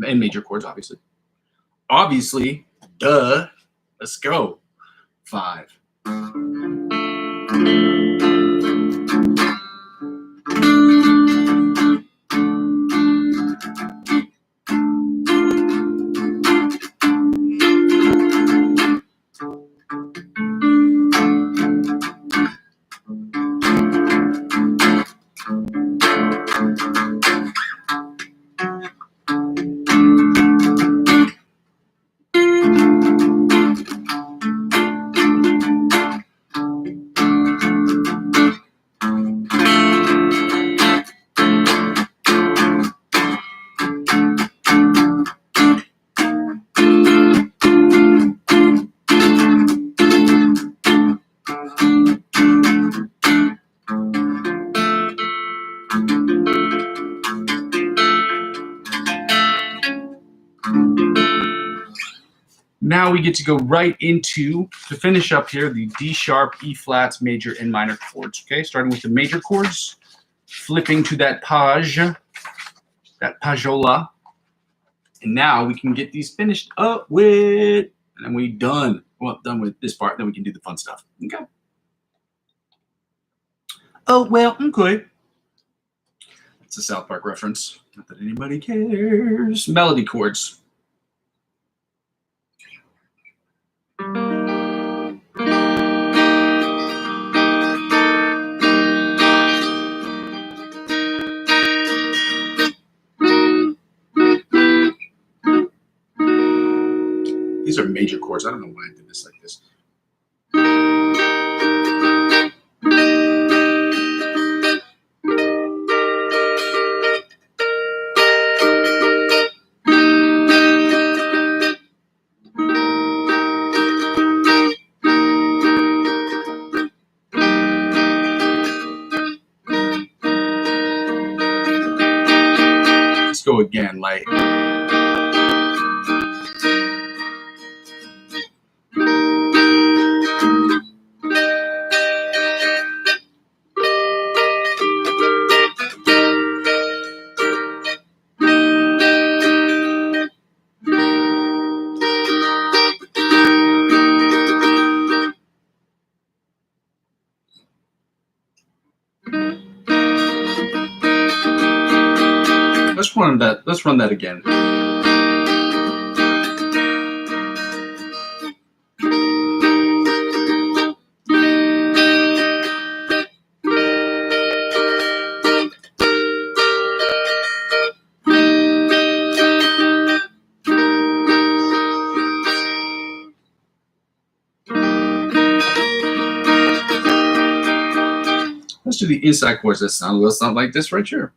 and major chords, obviously. Obviously, duh. Let's go. 5. Now we get to go right into, to finish up here, the D sharp, E flat, major, and minor chords. Okay, starting with the major chords, flipping to that page, that pajola. And now we can get these finished up with, and then we done. Well, done with this part, then we can do the fun stuff. Okay. Oh, well, okay. It's a South Park reference. Not that anybody cares. Melody chords. These are major chords. I don't know why I did this like this. Let's go again, like. Let's run that again. Let's do the inside chords that sound a little something like this right here.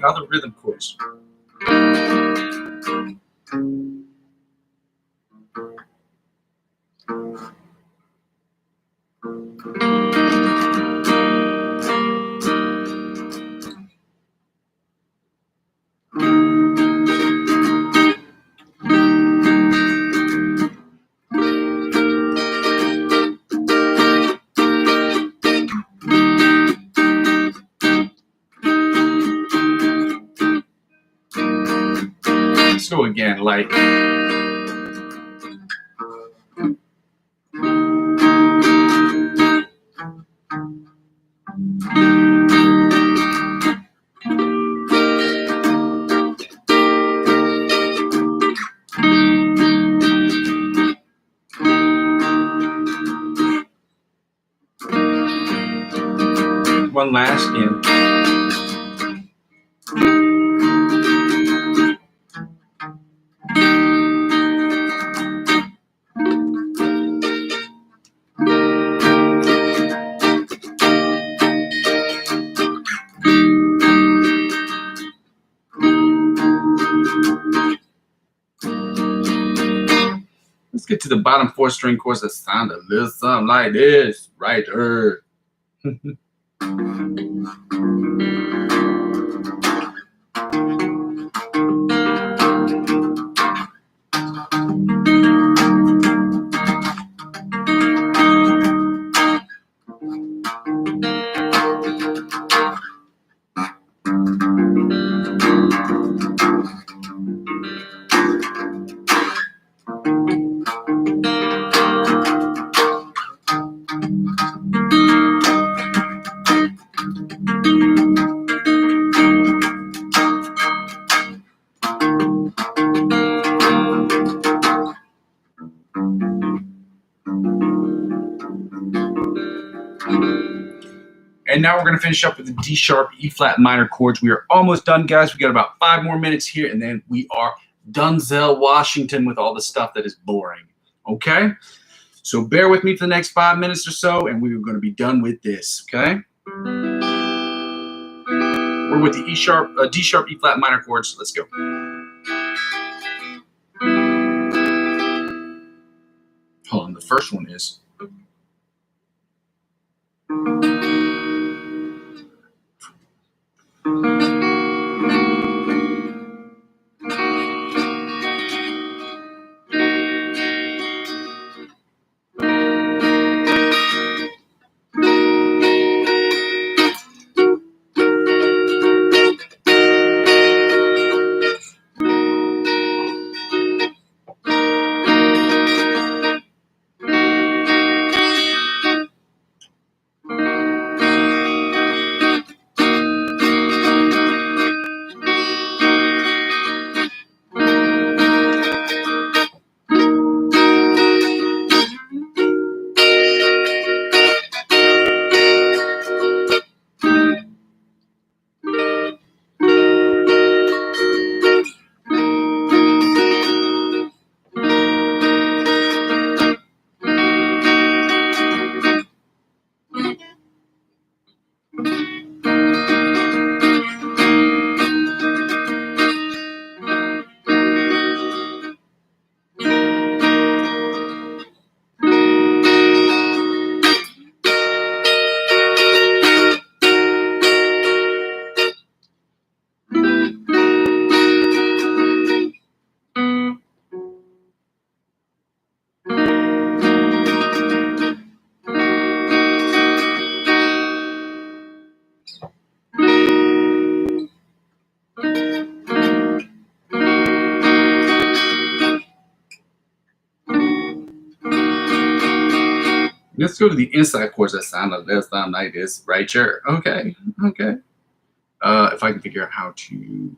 Now the rhythm chords. Let's go again, like. One last in. Let's get to the bottom 4 string chords that sound a little something like this right there. And now we're going to finish up with the D sharp, E flat minor chords. We are almost done, guys. We got about 5 more minutes here, and then we are Denzel Washington with all the stuff that is boring. Okay? So bear with me for the next 5 minutes or so, and we're going to be done with this. Okay? We're with the D sharp, E flat minor chords. Let's go. Hold on. The first one is. Let's go to the inside chords that sound like this right here. Okay, okay. If I can figure out how to.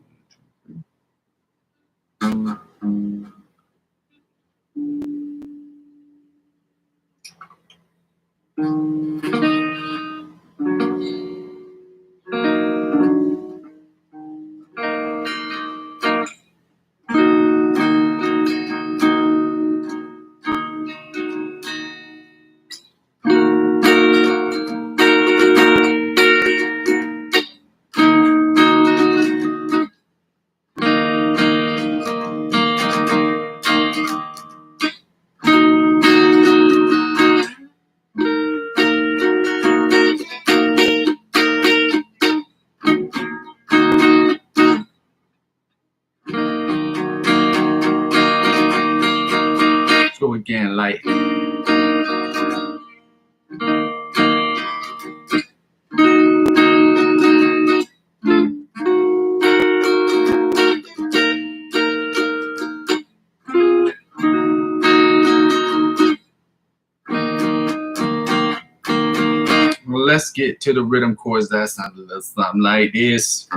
Go again, like. Well, let's get to the rhythm chords that sound a little something like this.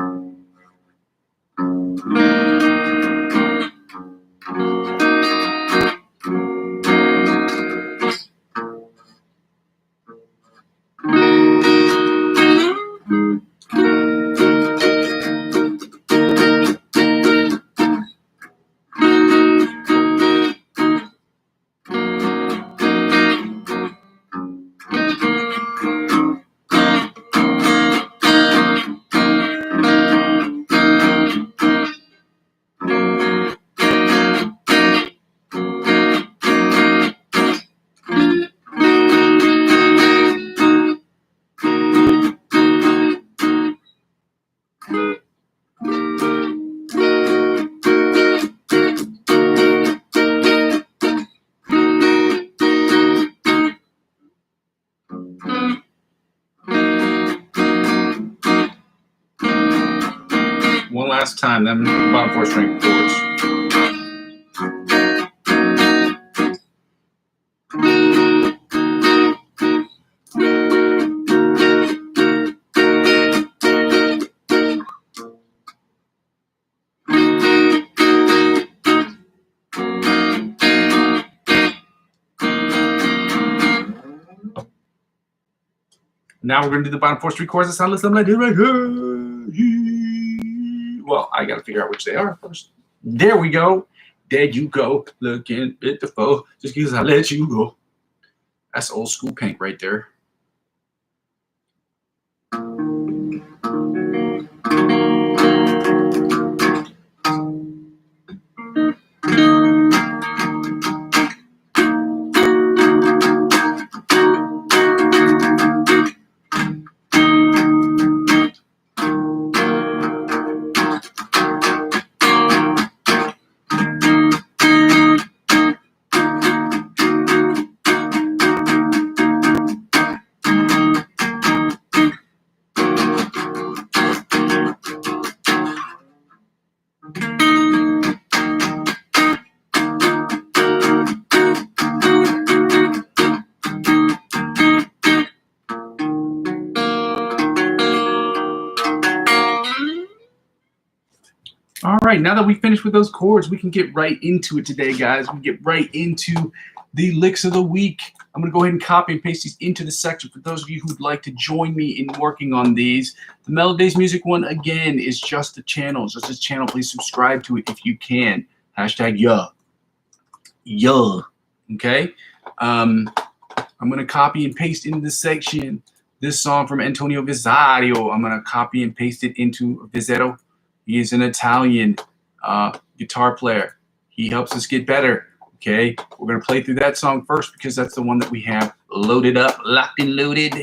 One last time, then bottom 4 string chords. Now we're going to do the bottom 4 string chords that sound something like this right here. Well, I got to figure out which they are first. There we go. There you go. Looking beautiful. Just because I let you go. That's old school pink right there. All right, now that we finished with those chords, we can get right into it today, guys. We get right into the licks of the week. I'm going to go ahead and copy and paste these into the section for those of you who'd like to join me in working on these. The Melodies Music one, again, is just a channel. It's just this channel. Please subscribe to it if you can. Hashtag yeah. Yeah. Okay? I'm going to copy and paste into this section this song from Antonio Visario. I'm going to copy and paste it into Vizero. He is an Italian guitar player. He helps us get better. Okay, we're going to play through that song first because that's the one that we have loaded up, locked and loaded.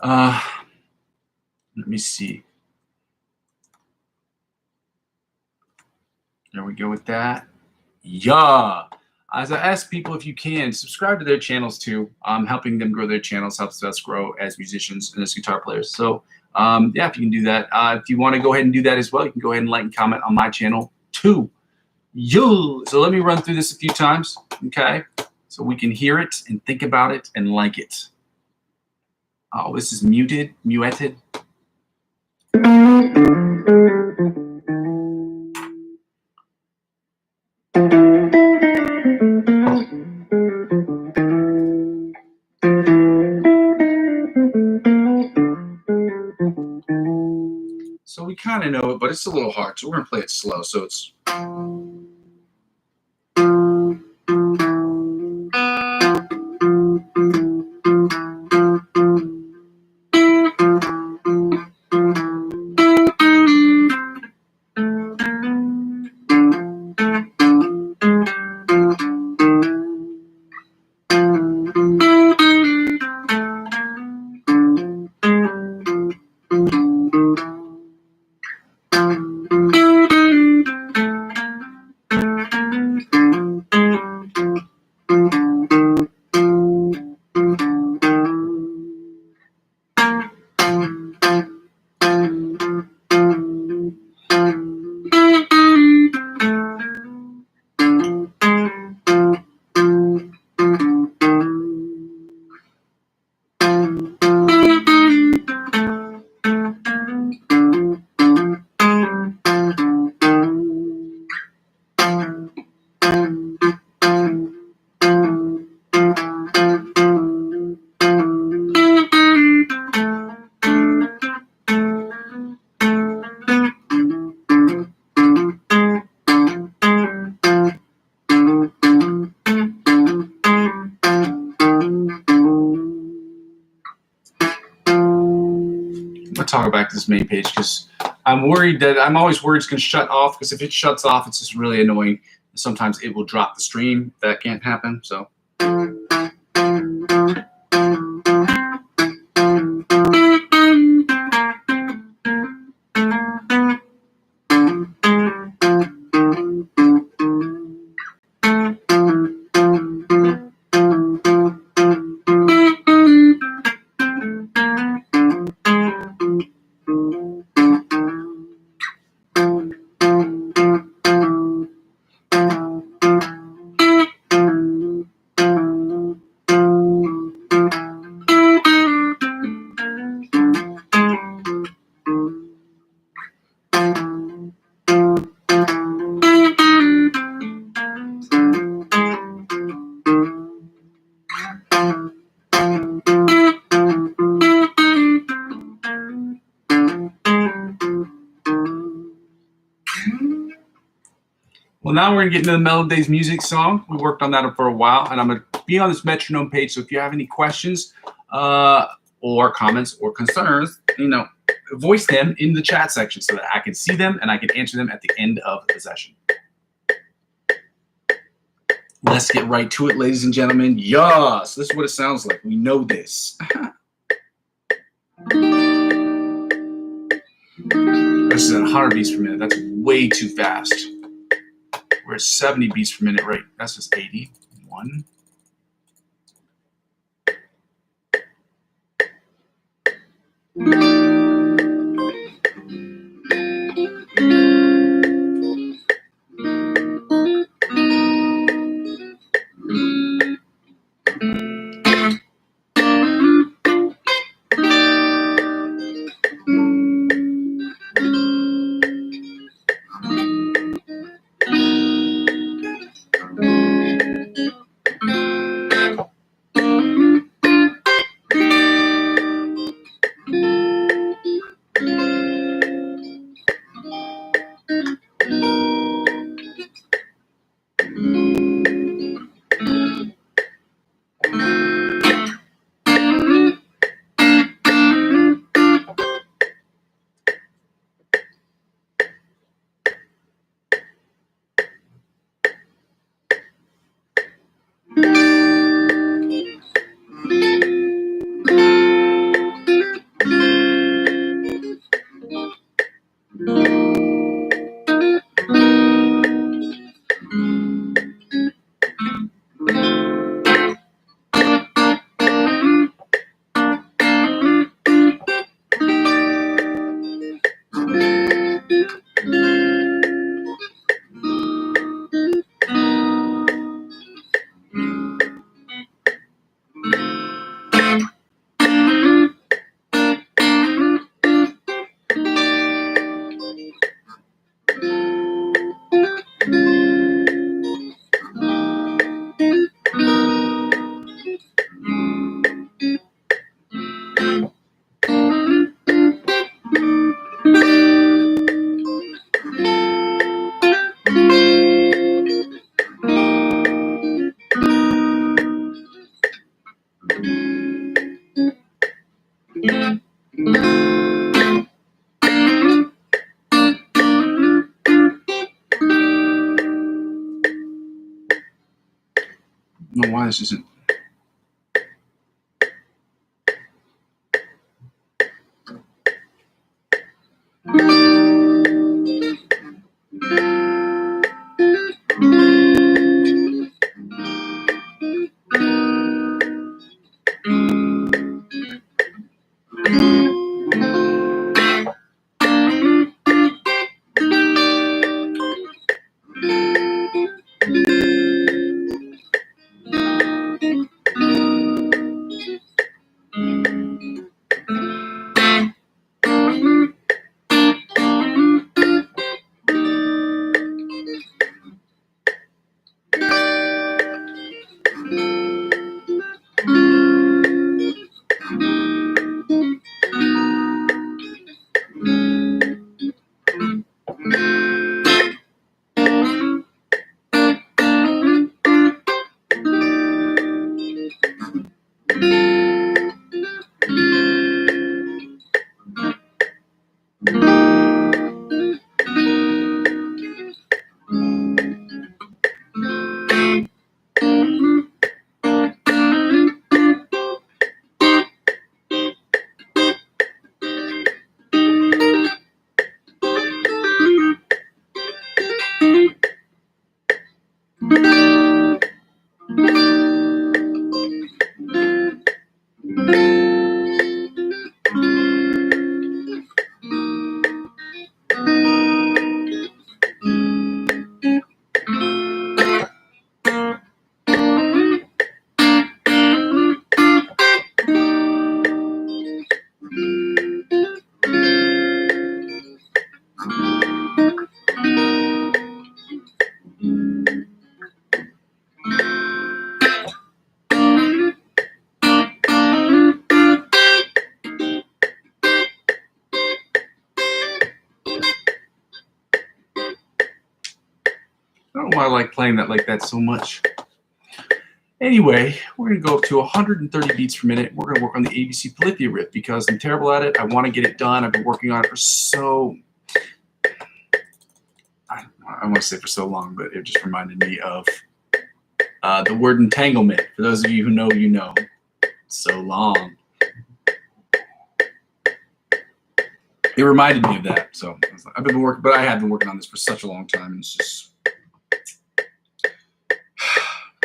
Let me see. There we go with that. Yeah. As I ask people, if you can, subscribe to their channels too. Helping them grow their channels helps us grow as musicians and as guitar players. So, yeah, if you can do that. If you want to go ahead and do that as well, you can go ahead and like and comment on my channel too. So let me run through this a few times. Okay. so we can hear it and think about it and like it. Oh, this is muted. So we kind of know it, but it's a little hard. So we're going to play it slow. So it's... I'll talk back to this main page because I'm always worried it's going to shut off, because if it shuts off, it's just really annoying. Sometimes it will drop the stream. That can't happen. So. Well, now we're going to get into the Melodies music song. We worked on that for a while, and I'm going to be on this metronome page. So if you have any questions or comments or concerns, voice them in the chat section so that I can see them and I can answer them at the end of the session. Let's get right to it, ladies and gentlemen. Yes, this is what it sounds like. We know this. This is at 100 beats per minute. That's way too fast. We're at 70 beats per minute, right? That's just 81. why this isn't. I don't know why I like playing that like that so much. Anyway, we're going to go up to 130 beats per minute. We're going to work on the ABC Polyphia riff because I'm terrible at it. I want to get it done. I've been working on it for I want to say for so long, but it just reminded me of the word entanglement. For those of you who know, you know. So long. It reminded me of that. So I've been working, but I have been working on this for such a long time. And it's just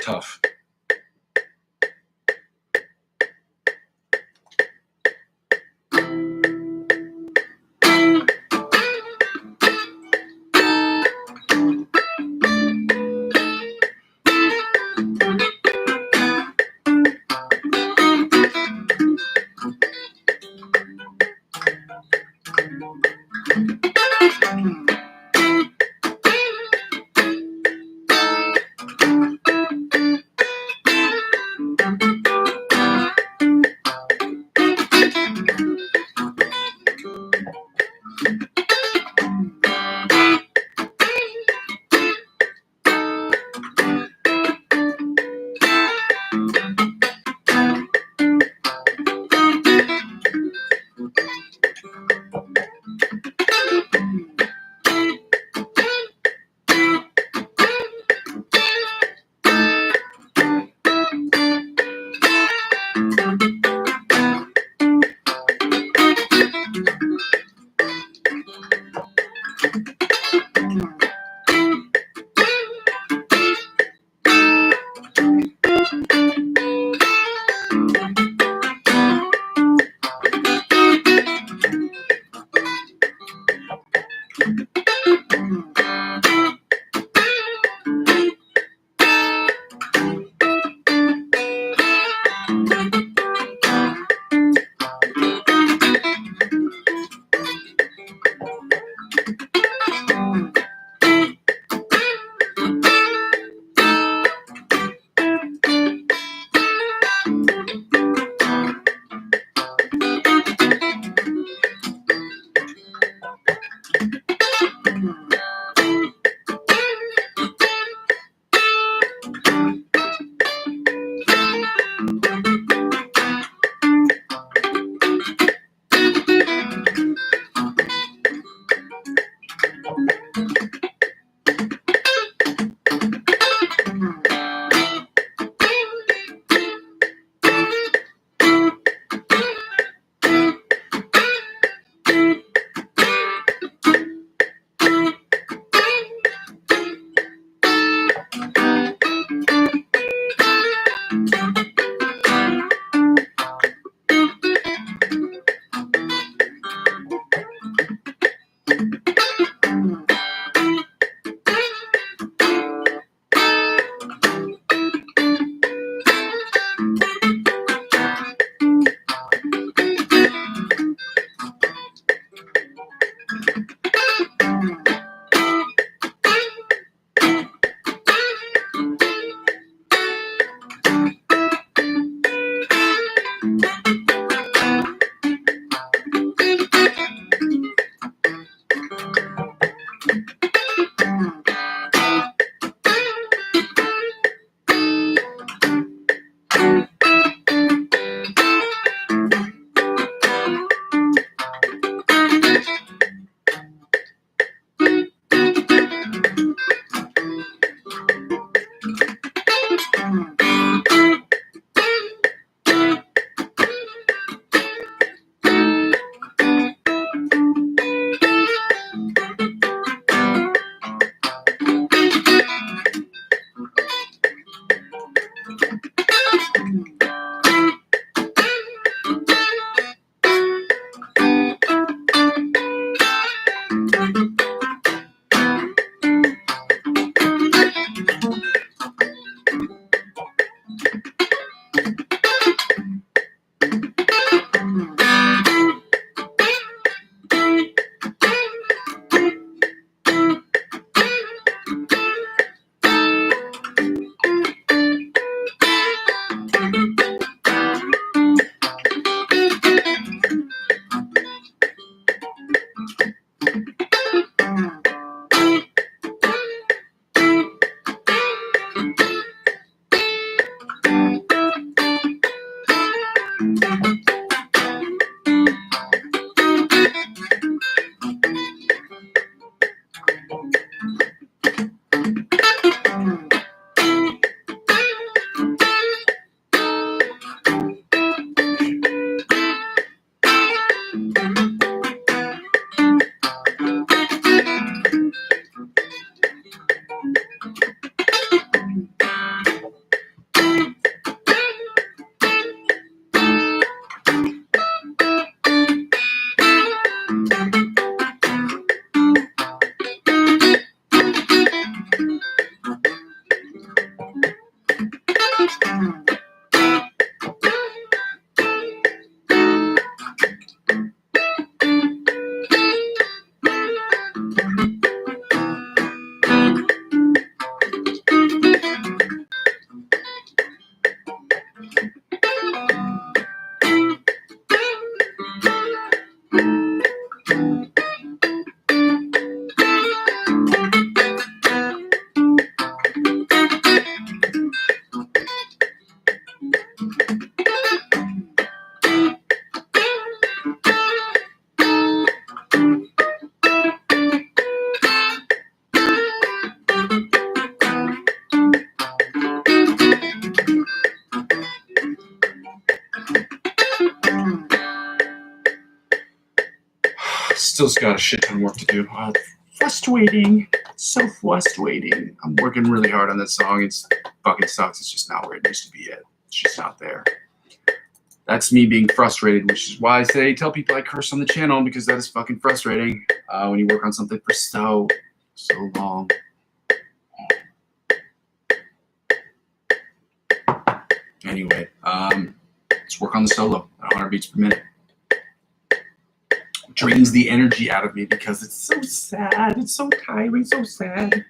tough. Still got a shit ton of work to do. Frustrating. So frustrating. I'm working really hard on that song. It's fucking sucks. It's just not where it used to be yet. It's just not there. That's me being frustrated, which is why I say tell people I curse on the channel, because that is fucking frustrating when you work on something for so long. Anyway, let's work on the solo at 100 beats per minute. Drains the energy out of me because it's so sad. It's so tiring, so sad.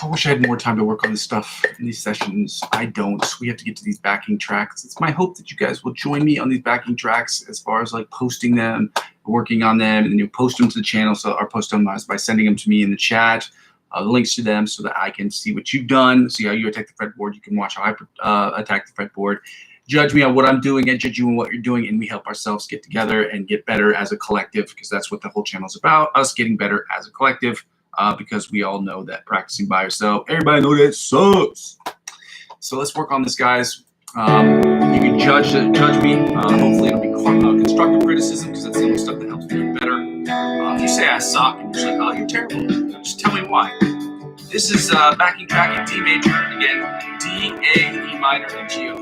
I wish I had more time to work on this stuff in these sessions. I don't. We have to get to these backing tracks. It's my hope that you guys will join me on these backing tracks as far as like posting them, working on them, and then you post them to the channel. So or post them by sending them to me in the chat, the links to them, so that I can see what you've done, see how you attack the fretboard. You can watch how I attack the fretboard. Judge me on what I'm doing and judge you on what you're doing, and we help ourselves get together and get better as a collective, because that's what the whole channel is about, us getting better as a collective. Because we all know that practicing by yourself, everybody know that sucks. So let's work on this, guys. You can judge me. Hopefully it'll be constructive criticism, because that's the only stuff that helps me get better. If you say I suck and you're like, oh, you're terrible, just tell me why. This is backing track in D major. Again, D, A, E minor, and G.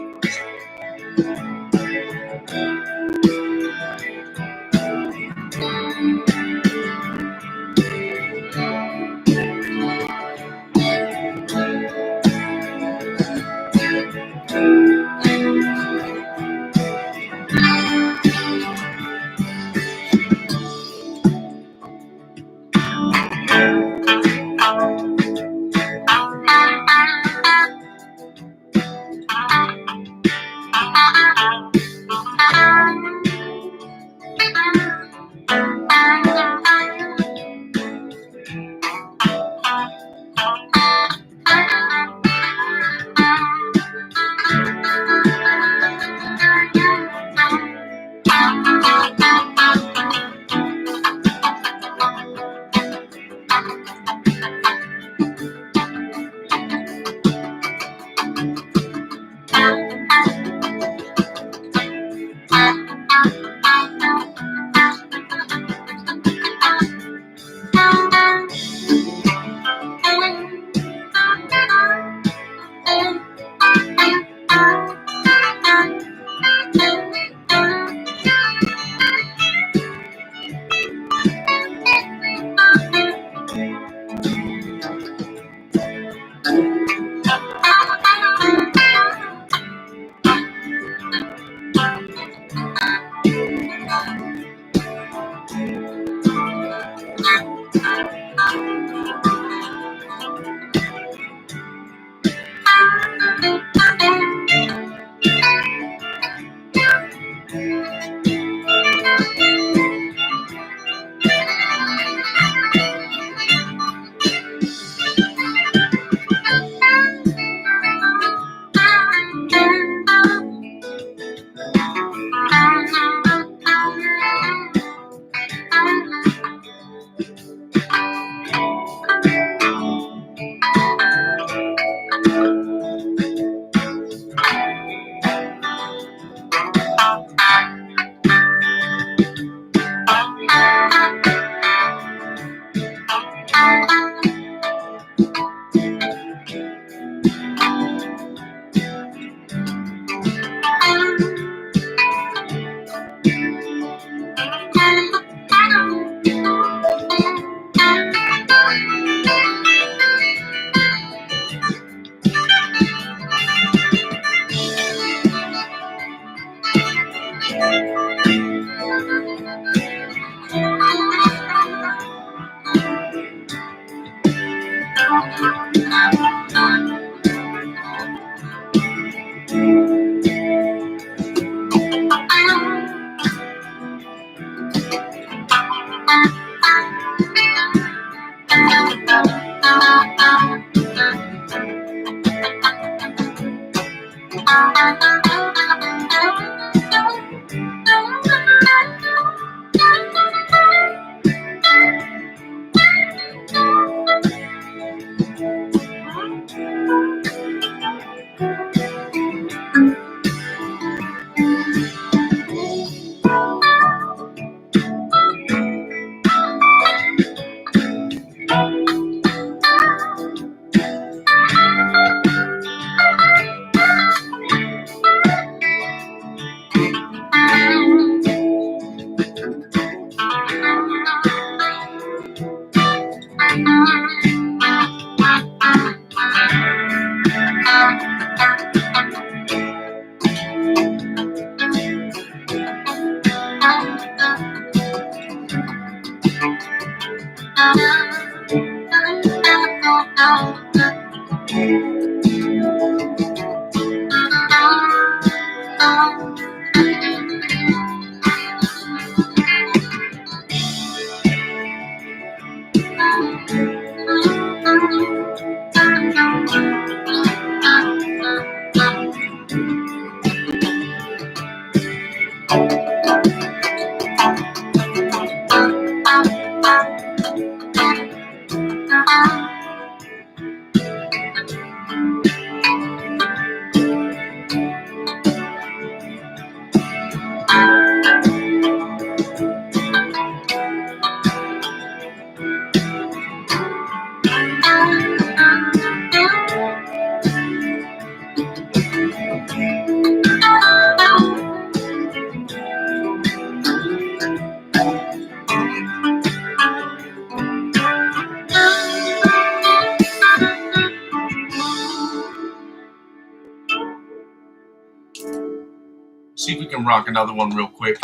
See if we can rock another one real quick.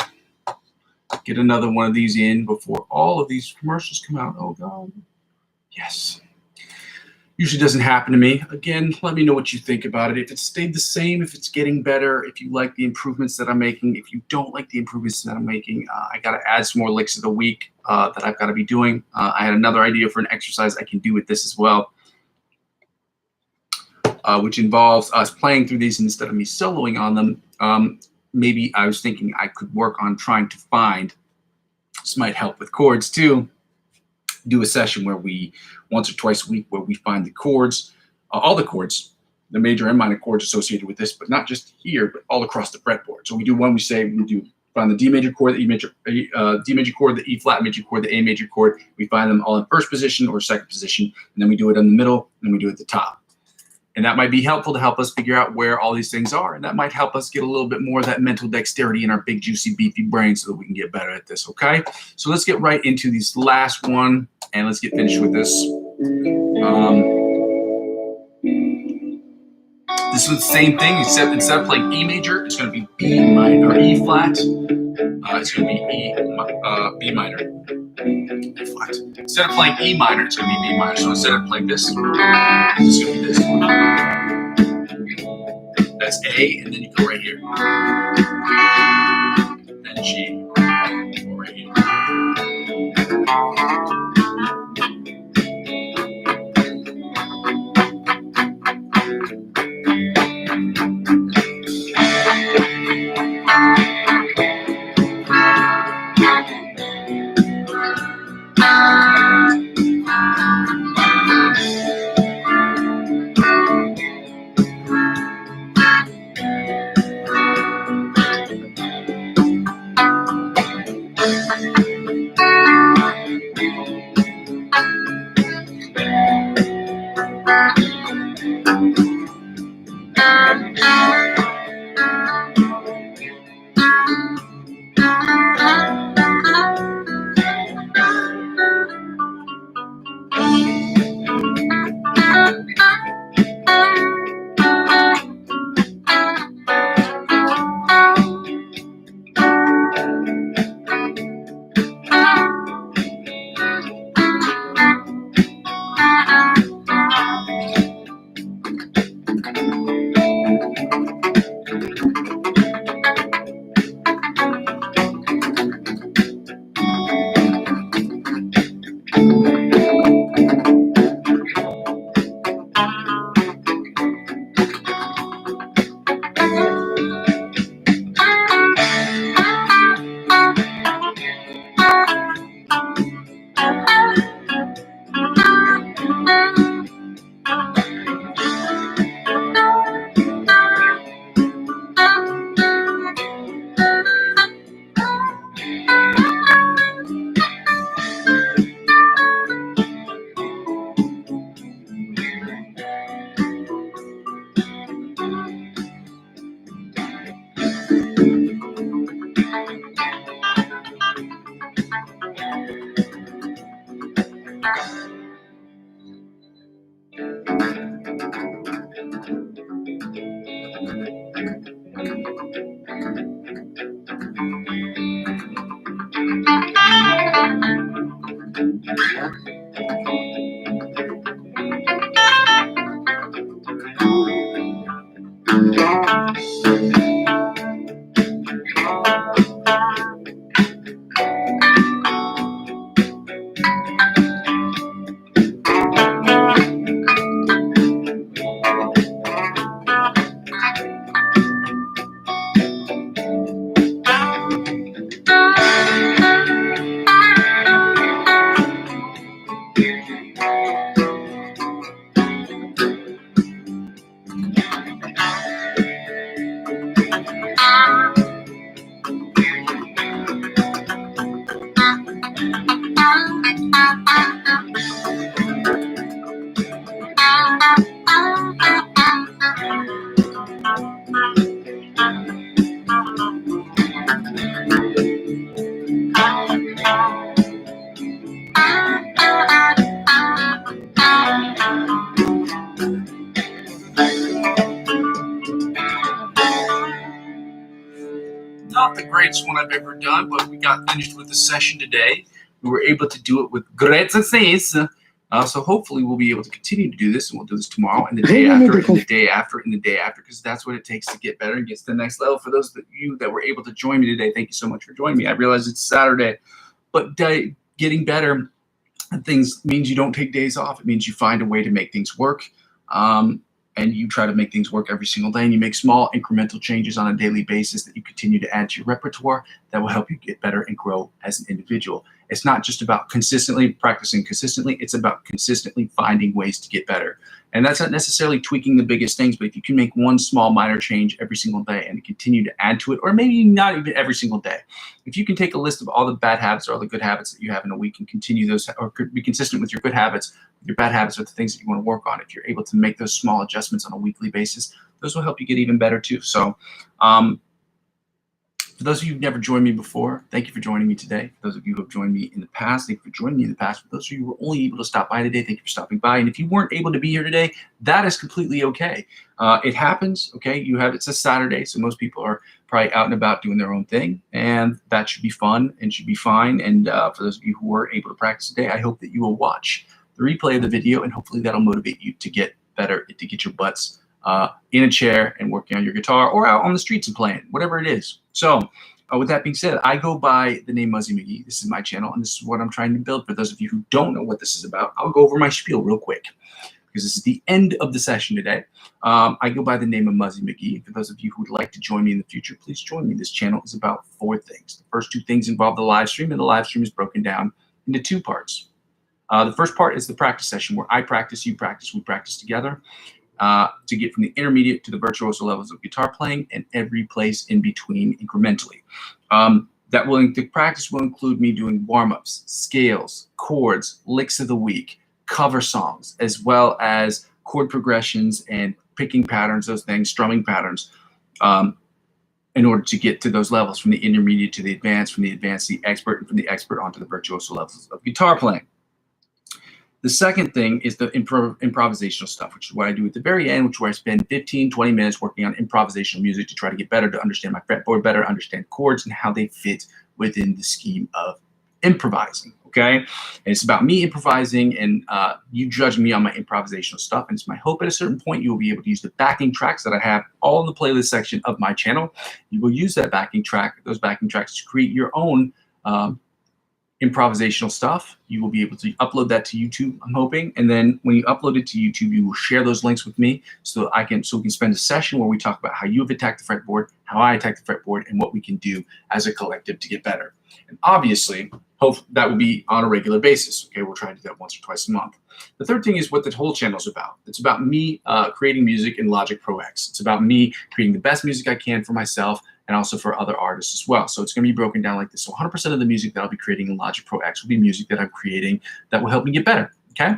Get another one of these in before all of these commercials come out. Oh, God. Yes. Usually doesn't happen to me. Again, let me know what you think about it. If it's stayed the same, if it's getting better, if you like the improvements that I'm making, if you don't like the improvements that I'm making, I got to add some more licks of the week that I've got to be doing. I had another idea for an exercise I can do with this as well, which involves us playing through these instead of me soloing on them. Maybe I was thinking I could work on trying to find, this might help with chords too, do a session where we, once or twice a week, where we find the chords, all the chords, the major and minor chords associated with this, but not just here, but all across the fretboard. So we do one, we do find the D major chord, the E major, D major chord, the E flat major chord, the A major chord. We find them all in first position or second position, and then we do it in the middle, and then we do it at the top. And that might be helpful to help us figure out where all these things are. And that might help us get a little bit more of that mental dexterity in our big, juicy, beefy brain so that we can get better at this, okay? So let's get right into this last one, and let's get finished with this. This one's the same thing, except instead of playing E major, it's going to be B minor, or E flat. It's going to be B minor, E flat. Instead of playing E minor, it's going to be B minor. So instead of playing this, it's going to be this. That's A, and then you go right here. Then G, go right here. Not the greatest one I've ever done, but we got finished with the session today. We were able to do it with great success. So hopefully we'll be able to continue to do this, and we'll do this tomorrow and the day after and the day after and the day after, because that's what it takes to get better and get to the next level. For those of you that were able to join me today, thank you so much for joining me. I realize it's Saturday, but getting better things means you don't take days off. It means you find a way to make things work. And you try to make things work every single day, and you make small incremental changes on a daily basis that you continue to add to your repertoire that will help you get better and grow as an individual. It's not just about consistently practicing consistently. It's about consistently finding ways to get better. And that's not necessarily tweaking the biggest things, but if you can make one small minor change every single day and continue to add to it, or maybe not even every single day. If you can take a list of all the bad habits or all the good habits that you have in a week and continue those, or be consistent with your good habits, your bad habits are the things that you want to work on. If you're able to make those small adjustments on a weekly basis, those will help you get even better too. So for those of you who've never joined me before, thank you for joining me today. For those of you who have joined me in the past, thank you for joining me in the past. For those of you who were only able to stop by today, thank you for stopping by. And if you weren't able to be here today, that is completely okay. It happens, okay? It's a Saturday, so most people are probably out and about doing their own thing, and that should be fun and should be fine. And for those of you who were able to practice today, I hope that you will watch the replay of the video, and hopefully that'll motivate you to get better, to get your butts in a chair and working on your guitar, or out on the streets and playing, whatever it is. So with that being said, I go by the name Muzzy McGee. This is my channel, and this is what I'm trying to build. For those of you who don't know what this is about, I'll go over my spiel real quick, because this is the end of the session today. I go by the name of Muzzy McGee. For those of you who would like to join me in the future, please join me. This channel is about 4 things. The first 2 things involve the live stream, and the live stream is broken down into 2 parts. The first part is the practice session, where I practice, you practice, we practice together to get from the intermediate to the virtuoso levels of guitar playing and every place in between incrementally. The practice will include me doing warm-ups, scales, chords, licks of the week, cover songs, as well as chord progressions and picking patterns, those things, strumming patterns, in order to get to those levels, from the intermediate to the advanced, from the advanced to the expert, and from the expert onto the virtuoso levels of guitar playing. The second thing is the improvisational stuff, which is what I do at the very end, which is where I spend 15, 20 minutes working on improvisational music to try to get better, to understand my fretboard better, understand chords and how they fit within the scheme of improvising, okay? And it's about me improvising and you judging me on my improvisational stuff. And it's my hope at a certain point you will be able to use the backing tracks that I have all in the playlist section of my channel. You will use that backing track, those backing tracks, to create your own improvisational stuff. You will be able to upload that to YouTube, I'm hoping, and then when you upload it to YouTube, you will share those links with me so we can spend a session where we talk about how you have attacked the fretboard, how I attack the fretboard, and what we can do as a collective to get better. And obviously, hope that will be on a regular basis. Okay, we'll try to do that once or twice a month. The third thing is what the whole channel is about. It's about me creating music in Logic Pro X. It's about me creating the best music I can for myself and also for other artists as well. So it's going to be broken down like this. So 100% of the music that I'll be creating in Logic Pro X will be music that I'm creating that will help me get better, okay?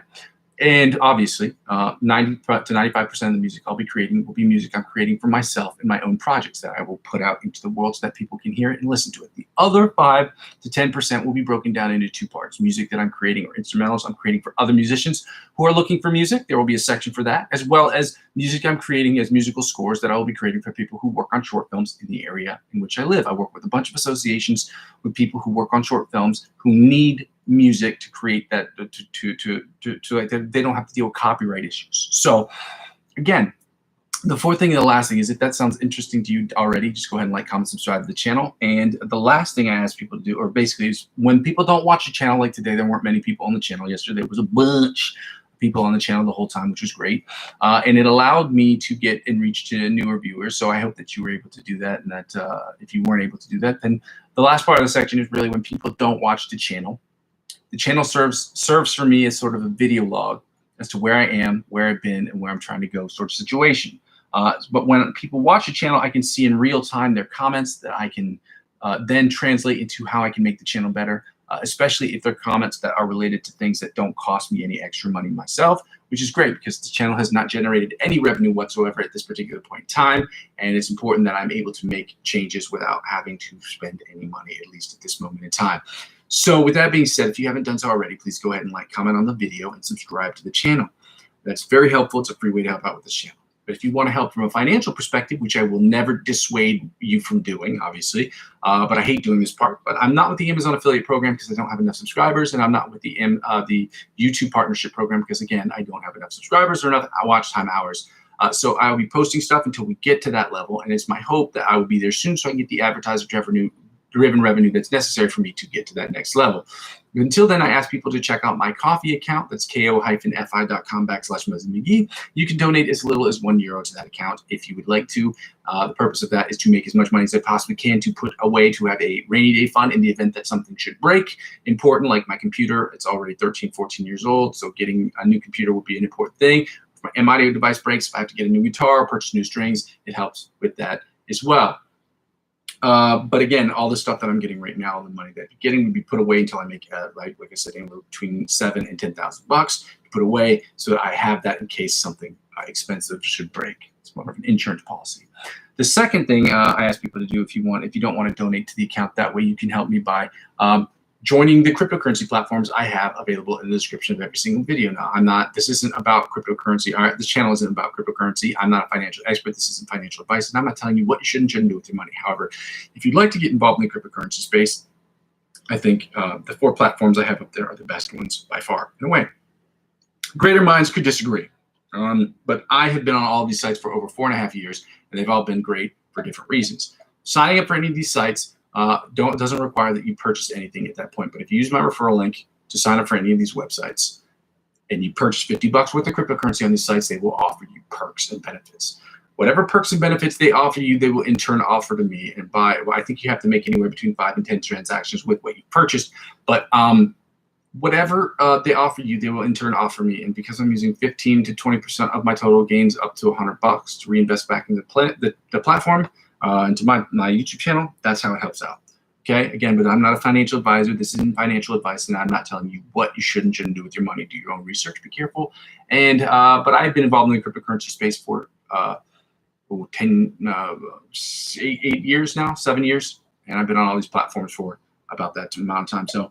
And obviously, 90 to 95% of the music I'll be creating will be music I'm creating for myself and my own projects that I will put out into the world so that people can hear it and listen to it. The other 5 to 10% will be broken down into 2 parts. Music that I'm creating, or instrumentals I'm creating for other musicians who are looking for music. There will be a section for that, as well as music I'm creating as musical scores that I will be creating for people who work on short films in the area in which I live. I work with a bunch of associations with people who work on short films who need music to create that, like they don't have to deal with copyright issues. So again, the fourth thing and the last thing is, if that sounds interesting to you already, just go ahead and like, comment, subscribe to the channel. And the last thing I ask people to do, or basically, is when people don't watch the channel, like today, there weren't many people on the channel. Yesterday, there was a bunch of people on the channel the whole time, which was great. And it allowed me to get and reach to newer viewers. So I hope that you were able to do that. And that if you weren't able to do that, then the last part of the section is really when people don't watch the channel. The channel serves for me as sort of a video log as to where I am, where I've been, and where I'm trying to go, sort of situation. But when people watch the channel, I can see in real time their comments that I can then translate into how I can make the channel better, especially if they're comments that are related to things that don't cost me any extra money myself, which is great because the channel has not generated any revenue whatsoever at this particular point in time. And it's important that I'm able to make changes without having to spend any money, at least at this moment in time. So with that being said, if you haven't done so already, please go ahead and like, comment on the video, and subscribe to the channel. That's very helpful. It's a free way to help out with this channel. But if you want to help from a financial perspective, which I will never dissuade you from doing, obviously, but I hate doing this part. But I'm not with the Amazon affiliate program because I don't have enough subscribers, and I'm not with the YouTube partnership program because, again, I don't have enough subscribers or enough watch time hours. So I will be posting stuff until we get to that level, and it's my hope that I will be there soon so I can get the advertiser-driven revenue that's necessary for me to get to that next level. Until then, I ask people to check out my Ko-fi account. That's ko-fi.com/Muzzy McGee. You can donate as little as €1 to that account if you would like to. The purpose of that is to make as much money as I possibly can to put away to have a rainy day fund in the event that something should break. Important, like my computer. It's already 13, 14 years old, so getting a new computer would be an important thing. If my audio device breaks, if I have to get a new guitar, purchase new strings, it helps with that as well. But again, all the stuff that I'm getting right now, the money that I'm getting would be put away until I make, like I said, anywhere between $7,000 and $10,000 to put away so that I have that in case something expensive should break. It's more of an insurance policy. The second thing I ask people to do, if you don't want to donate to the account, that way you can help me by joining the cryptocurrency platforms I have available in the description of every single video. Now, this isn't about cryptocurrency. This channel isn't about cryptocurrency. I'm not a financial expert. This isn't financial advice, and I'm not telling you what you should and shouldn't do with your money. However, if you'd like to get involved in the cryptocurrency space, I think the 4 platforms I have up there are the best ones by far, in a way. Greater minds could disagree, but I have been on all of these sites for over 4.5 years, and they've all been great for different reasons. Signing up for any of these sites doesn't require that you purchase anything at that point. But if you use my referral link to sign up for any of these websites and you purchase $50 worth of cryptocurrency on these sites, they will offer you perks and benefits. Whatever perks and benefits they offer you, they will in turn offer to me. And I think you have to make anywhere between 5 and 10 transactions with what you purchased. But whatever they offer you, they will in turn offer me. And because I'm using 15 to 20% of my total gains up to $100 to reinvest back into the platform, into my YouTube channel, that's how it helps out. Okay, again, but I'm not a financial advisor. This isn't financial advice, and I'm not telling you what you should and shouldn't do with your money. Do your own research, be careful. And but I've been involved in the cryptocurrency space for 8 years now, 7 years, and I've been on all these platforms for about that amount of time. So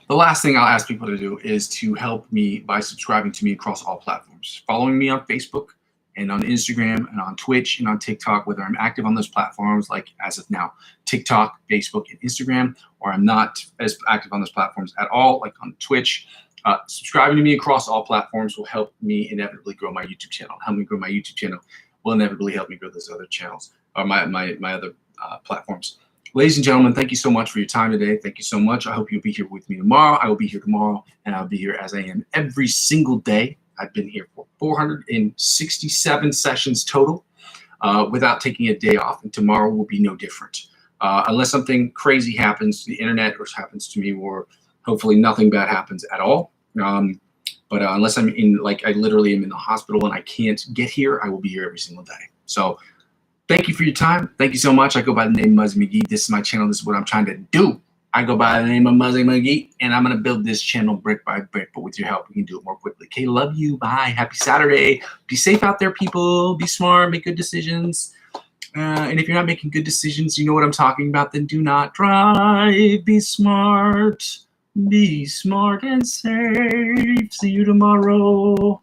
the last thing I'll ask people to do is to help me by subscribing to me across all platforms, following me on Facebook, and on Instagram, and on Twitch, and on TikTok, whether I'm active on those platforms, like as of now, TikTok, Facebook, and Instagram, or I'm not as active on those platforms at all, like on Twitch. Subscribing to me across all platforms will help me inevitably grow my YouTube channel. Help me grow my YouTube channel will inevitably help me grow those other channels, or my other platforms. Ladies and gentlemen, thank you so much for your time today. Thank you so much. I hope you'll be here with me tomorrow. I will be here tomorrow, and I'll be here as I am every single day. I've been here for 467 sessions total without taking a day off, and tomorrow will be no different. Unless something crazy happens to the internet or happens to me, or hopefully nothing bad happens at all. But unless I'm in, like I literally am in the hospital and I can't get here, I will be here every single day. So thank you for your time. Thank you so much. I go by the name Muzzy McGee. This is my channel. This is what I'm trying to do. I go by the name of Muzzy McGee, and I'm going to build this channel brick by brick, but with your help, we can do it more quickly. Okay, love you. Bye. Happy Saturday. Be safe out there, people. Be smart. Make good decisions. And if you're not making good decisions, you know what I'm talking about, then do not drive. Be smart. Be smart and safe. See you tomorrow.